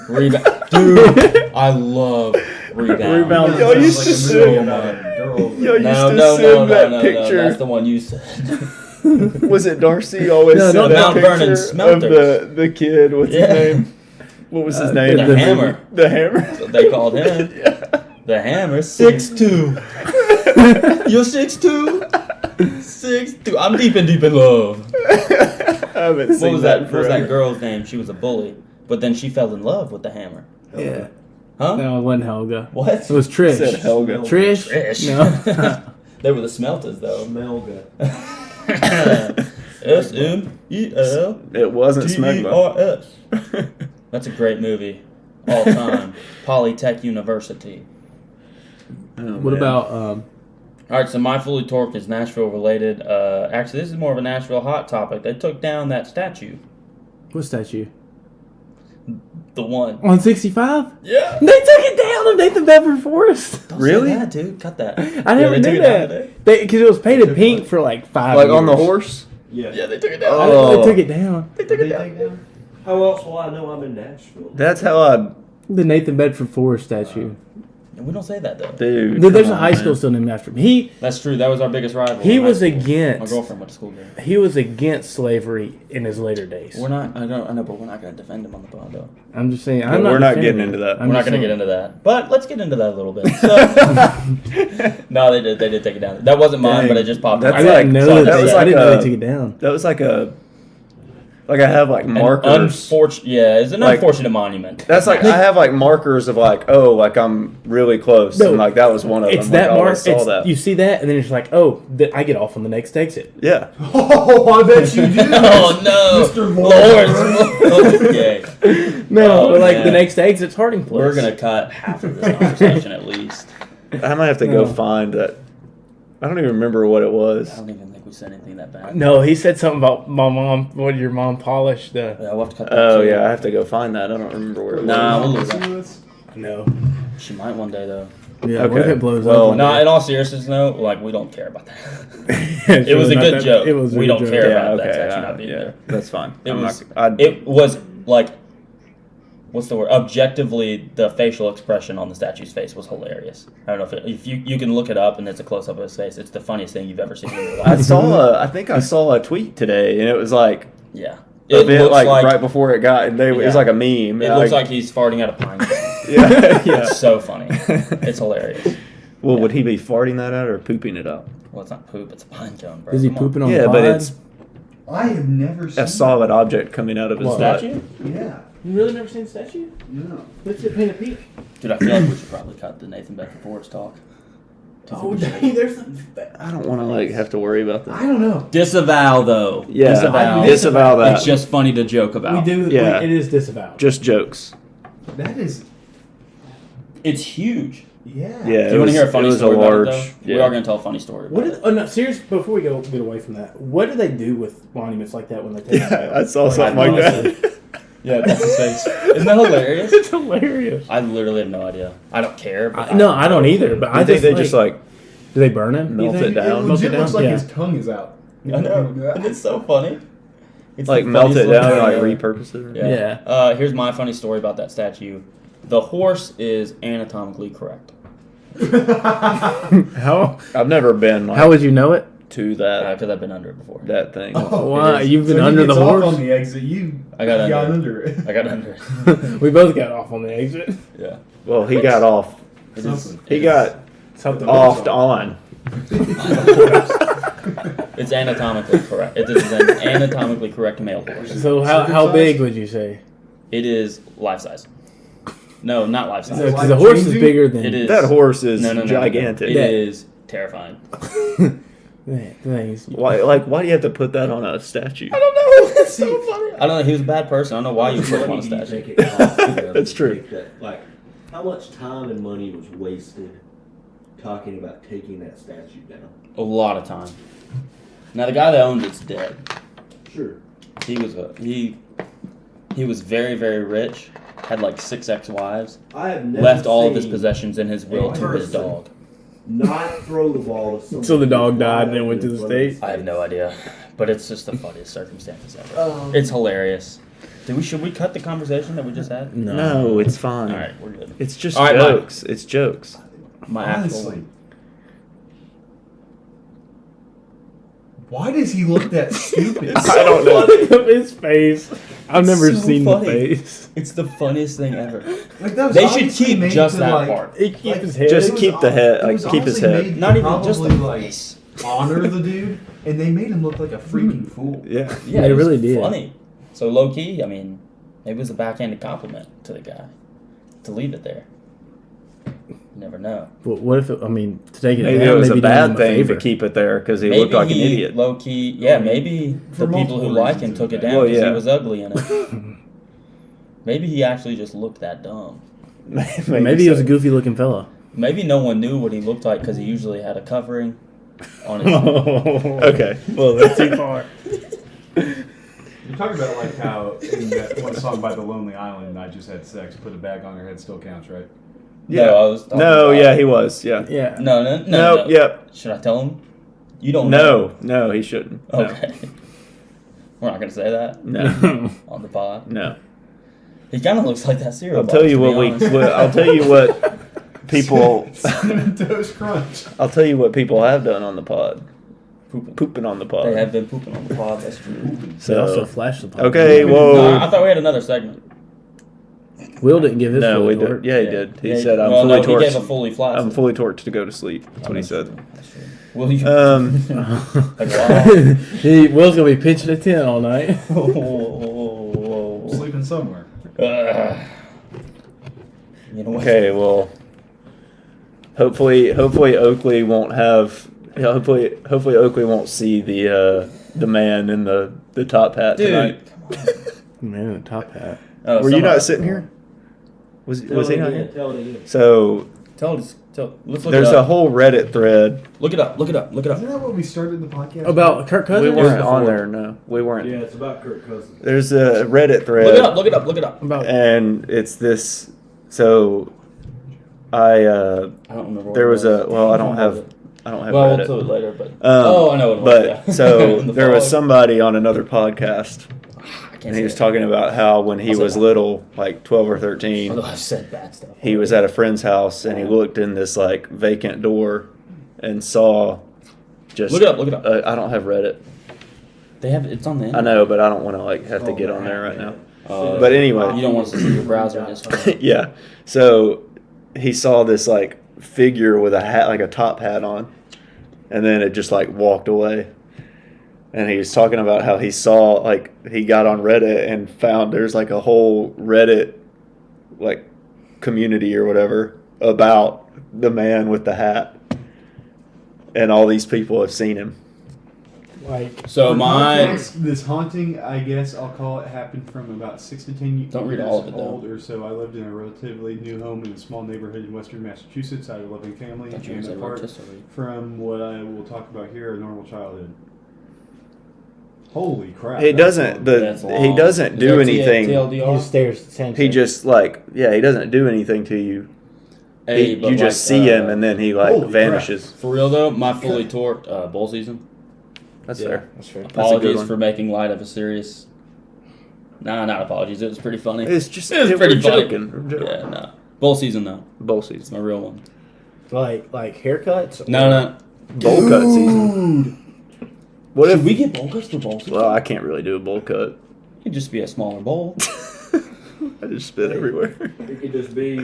Rebound. Dude, I love Rebound. Rebound. Y'all used to sing. Girl. Y'all used No, to no, send no, that no, picture. no, that's the one you said. Was it Darcy always No, sent no, that Mount Vernon picture of Smelters. the kid? What's Yeah. his name? What was his name? The Hammer. The Hammer. So they called him Yeah. the Hammer 6'2". You're 6'2". 6'2". I'm deep in love. I haven't What seen was that. that? What was that forever. girl's name? She was a bully, but then she fell in love with the Hammer. Yeah. Huh? No, it wasn't Helga. What? It was Trish. Said Helga. Trish? Trish. No. They were the Smelters, though. Smelga. S-M-E-L. It wasn't Smegma. T-E-R-S. That's a great movie. All time. Polytech University. Oh, What man. about All right, so My Fully Torqued is Nashville related. Actually, this is more of a Nashville hot topic. They took down that statue. what statue? The one. On 65? Yeah. They took it down of Nathan Bedford Forrest. Don't Really? say that, dude. Cut that. I never they took knew it down that. today. Because it was painted pink for like 5 Like years. on the horse? Yeah. Yeah, they took it down. I didn't know Oh. they took it down. They took it down. How else will I know I'm in Nashville? That's how I. The Nathan Bedford Forrest statue. We don't say that, though. Dude. There's come a on, high man. school still named after him. That's true. That was our biggest rival. He in high was school. against- My girlfriend went to school there. He was against slavery in his later days. We're not. I know, but we're not going to defend him on the pod, though. I'm just saying. We're not getting into that. I'm We're not just going to saying. get into that. But let's get into that a little bit. So, no, they did take it down. That wasn't mine, Dang. but it just popped That's up. I didn't like- know so that. that was I like didn't know a- they took it down. That was like a. Like I have like markers. Yeah, it's an Like- unfortunate monument. That's like I have like markers of like, oh, like I'm really close, No. and like that was one of them. It's Like, that I mark. always saw that. You see that, and then it's like, oh, I get off on the next exit. Yeah. Oh, I bet you do. Oh no, Mr. Lawrence. Okay, No, Oh, but like man. the next exit's Harding Place. we're gonna cut half of this conversation at least. I might have to go No. find that. I don't even remember what it I was. don't even think we said anything that bad. No, he said something about my mom. What did your mom polish the? Yeah, we'll have to cut that. Oh too. yeah, I have to go find that. I don't remember where it was. Nah, we'll lose that. No. She might one day though. Yeah. What if Okay. it blows Well, up? one No, day? in all seriousness, though, like we don't care about that. It's It was really a not good that- joke. It was a We good don't joke. care. Yeah, about that okay, statue not being yeah, there. that's fine. It I'm was. not, It was like, what's the word? Objectively, the facial expression on the statue's face was hilarious. I don't know if you can look it up and it's a close up of his face. It's the funniest thing you've ever seen in your I life. saw. I think I saw a tweet today, and it was like Yeah, a it bit looks like, like right before it got. And it was Yeah. like a meme. it looks like he's farting out a pine cone. yeah, yeah. It's so funny. It's hilarious. Well, would he be farting that out or pooping it out? Well, it's not poop. It's a pine cone, bro. Is he Come on. pooping on Yeah, the pod? but it's I have never seen a solid object coming out of his What? butt. Statue? Yeah. You really never seen the statue? No. Let's get paint a peek. Dude, I feel like we should probably cut the Nathan Bedford Forrest talk. Oh, dang, there's some. I don't want to like have to worry about I that. don't know. Disavow, though. Yeah, Disavow. disavow that. It's just funny to joke about. We do. Yeah. It is disavowed. Just jokes. That is. It's huge. Yeah. Yeah. Do it you want was- to hear a funny it was story a about large, it, though? We yeah. are going to tell a funny story about What it. is? Oh no! Serious. Before we go away from that, what do they do with monuments like that when they take them Yeah, down? I saw Like, something I like honestly- that. Yeah, that's his face. Isn't that hilarious? It's hilarious. I literally have no idea. I don't care. But No, I don't either. But I I think just they just like do they burn him? you melt think? it down. It Melt it legit looks down? like Yeah. his tongue is out. I know. And it's so funny. It's like the melt funniest it down and little like thing repurpose it. ever. Yeah. Here's my funny story about that statue. The horse is anatomically correct. How I've never been like how would you know it? to that Because I've been under it before. that thing. Why is. you've been So he under the gets off horse? on the exit. You I got under. under it. I got under it. We both got off on the exit. Yeah. Well, he got off. It is, He it got Something offed on. It's anatomically correct. It is an anatomically correct male horse. So how big would you say? It is life size. No, not life size. Because the horse is changing? bigger than It is. That horse is No. gigantic. It Yeah. is terrifying. Thanks. Why do you have to put that on a statue? I don't know. It's so funny. I don't know. He was a bad person. I don't know why you put him on a What do you statue. think it costs them That's to true. take that- like, how much time and money was wasted talking about taking that statue down? A lot of time. Now the guy that owned it's dead. Sure. He was he was very, very rich. Had like 6 ex-wives. I have never Left all of his seen possessions in his will to his person. dog. not throw the ball to someone. So the dog who's died and lying then went to the in front of state? I have no idea, but it's just the funniest circumstances ever. It's hilarious. Should we cut the conversation that we just had? No, it's fine. All right, we're good. It's just All right, jokes. It's jokes. My actual Honestly. one. Why does he look that stupid? I don't know. His face. I've never so seen funny. the face. It's the funniest thing ever. Like, that was They should obviously keep made just to, that like, part. He keep Like, his head. Just it was keep the head- it like, was keep his obviously head. made to Not even just the probably, like, face. honor the dude, and they made him look like a freaking fool. Yeah. Yeah, They it was really did. funny. So low key, I mean, it was a backhanded compliment to the guy to leave it there. Never know. But what if to take it Maybe down, it was maybe a doing him bad thing to favor. keep it there because he Maybe looked like an he idiot. low key. Yeah, maybe For the people who multiple like him reasons, took it yeah. down Well, because yeah. he was ugly in it. Maybe he actually just looked that dumb. Maybe he was a goofy looking fella. Maybe no one knew what he looked like because he usually had a covering on his. Okay. Well, that's too far. You're talking about like how in that one song by The Lonely Island, I just had sex, put a bag on her head, still counts, right? Yeah. No, I was talking No, about- yeah, he was. Yeah. Yeah. No. Yep. Should I tell him? You don't know. No, he shouldn't. No. Okay. We're not gonna say that No. on the pod. No. He kind of looks like that cereal. I'll tell you what I'll tell you what people. Cinnamon Toast Crunch. I'll tell you what people have done on the pod. Pooping. Pooping on the pod. They have been pooping on the pod. That's true. They also So flashed the pod. okay, whoa. No, I thought we had another segment. Will didn't give his No, we fully did. torqued. Yeah, he did. He Yeah, said, "I'm well, fully no, he gave a torqued. fully flat. I'm fully torqued to go to sleep." That's what he said. That's true. Will you? Um, Will's gonna be pitching a tent all night. Sleeping somewhere. You know what? Okay, well, hopefully Oakley won't have. Yeah, hopefully Oakley won't see the man in the top hat Dude. tonight. Man in a top hat. Oh, Were you somebody- not sitting here? Was he not here? Tell it again. So Let's look there's it a up. whole Reddit thread. Look it up. Isn't that what we started the podcast About Kirk We Cousins? weren't on there. No, we weren't. Yeah, it's about Kirk Cousins. There's a Reddit thread. Look it up. About And it's this. So I I don't remember. What there it was a well I don't have Well, we'll Reddit. tell it later, but Um, I know what it was. But yeah. so In the there was fog. somebody on another podcast, I can't and say he was it. talking about how when he I'll say was that. little, like 12 or 13, Although I've said bad stuff. he was at a friend's house and he looked in this like vacant door and saw just Look it up. I don't have Reddit. They have it's on the I internet. know, but I don't want to like have to get on there right now. Uh, But anyway, You don't want us to see your browser history. yeah. So he saw this like figure with a hat, like a top hat on, and then it just like walked away. And he was talking about how he saw like he got on Reddit and found there's like a whole Reddit like community or whatever about the man with the hat, and all these people have seen him. like So For my context, this haunting, I guess I'll call it, happened from about 6 to 10 years Don't read all of it, though. old or so. I lived in a relatively new home in a small neighborhood in western Massachusetts. I had a loving family, Thought you were and saying apart rotisserie. from what I will talk about here, a normal childhood. Holy crap! He that's doesn't long. That's he long. doesn't Is do there anything. he TLDR? just stares. He just like he doesn't do anything to you. Hey, but You just like, see him and then he like holy crap. vanishes. For real though, my fully torqued bowl season. That's Yeah, fair. that's fair. That's a good Apologies one. for making light of a serious. Nah, not apologies. It was pretty funny. It's just It was we're pretty funny. joking. We're joking. Yeah, no. Bowl season though. Bowl It's season. my real one. Like haircuts. No. Bowl cut season. What Should if we get bowl cuts for bowl season? Well, I can't really do a bowl cut. It'd just be a smaller bowl. I just spit everywhere. It could just be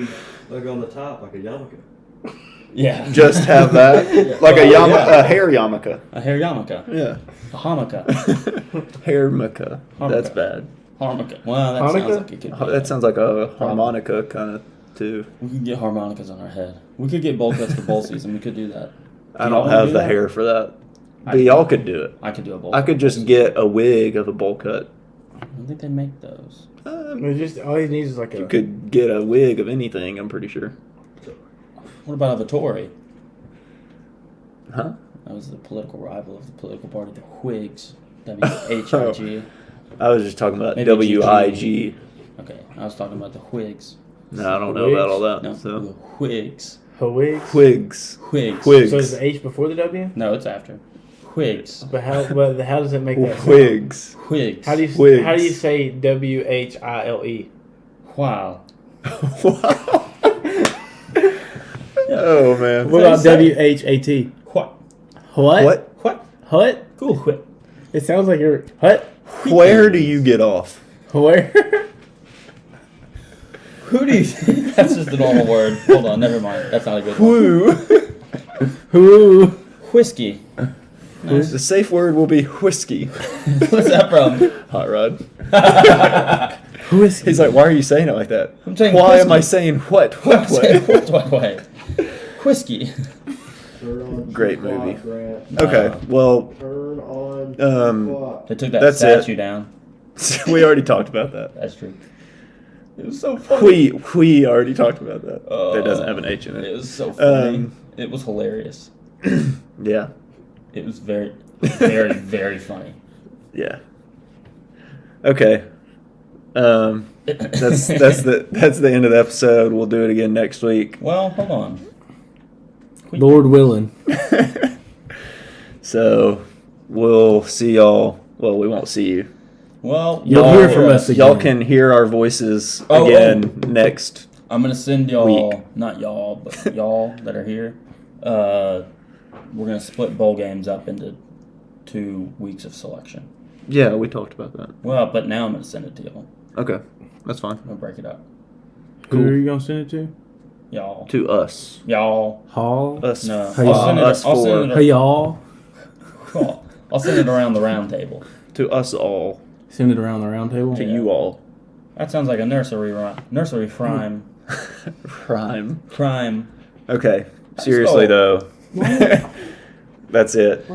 like on the top, like a yarmulke. Yeah. Just have that, like a hair yarmulke. A hair yarmulke. Yeah, A harmonica. hair yarmulke. That's Yarmulke. bad. Harmonica. Well, that Hanukkah? sounds like it could be. That sounds like a harmonica kind of too. We could get harmonicas on our head. We could get bowl cuts for bowl season. We could do that. I Do y'all don't wanna have do the that? hair for that. I But do. y'all could do it. I could do a bowl I cut could for just bowl get a wig of a bowl cut. season. I don't think they make those. It's just all he needs is like a. You could get a wig of anything. I'm pretty sure. What about a Vittori? Huh? That was the political rival of the political party, the Whigs. WHIG. I was just talking about Maybe WIG. Okay, I was talking about the Whigs. No, I don't know about all that. No, So the Whigs. Wig. Whigs. Whigs. Whigs. So is the H before the W? No, it's after. Whigs. But how does it make that sound? Whigs. Whigs. How do you Whigs. say WHILE? Wow. Wow. Oh man. What about WHAT? What? What? What? What? What? Cool. What? It sounds like you're what? Where do you get off? Where? Who do you think? That's just a normal word. Hold on, never mind. That's not a good one. Woo. Who? Whiskey. The safe word will be whiskey. What's that from? Hot Rod. Who is? He's like, why are you saying it like that? I'm saying Why am whiskey. I saying what? What way? What way? whiskey. Turn on Great the clock, movie. Grant. Okay, well, Turn on the clock. They took that That's statue it. down. we already talked about that. That's true. It was so funny. We already talked about that. It doesn't have an H in it. It was so funny. Um, It was hilarious. Yeah, It was very, very, very funny. yeah. Okay. That's the end of the episode. We'll do it again next week. Well, hold on. Lord willing. So we'll see y'all. Well, we won't see you. Well, You'll hear from us again. Y'all can hear our voices Oh, again next. I'm gonna send y'all, Week. not y'all, but y'all that are here. We're gonna split bowl games up into 2 weeks of selection. Yeah, we talked about that. Well, but now I'm gonna send it to y'all. Okay, that's fine. I'm gonna break it up. Who are you gonna send it to? Y'all. To us. Y'all. Hall. Us. No. Hey, I'll send it, us I'll four. send Hey it, y'all. I'll send it around the round table. To us all. Send it around the round table. To you all. That sounds like a nursery crime. Prime. Crime. Okay. Seriously go. though. That's it.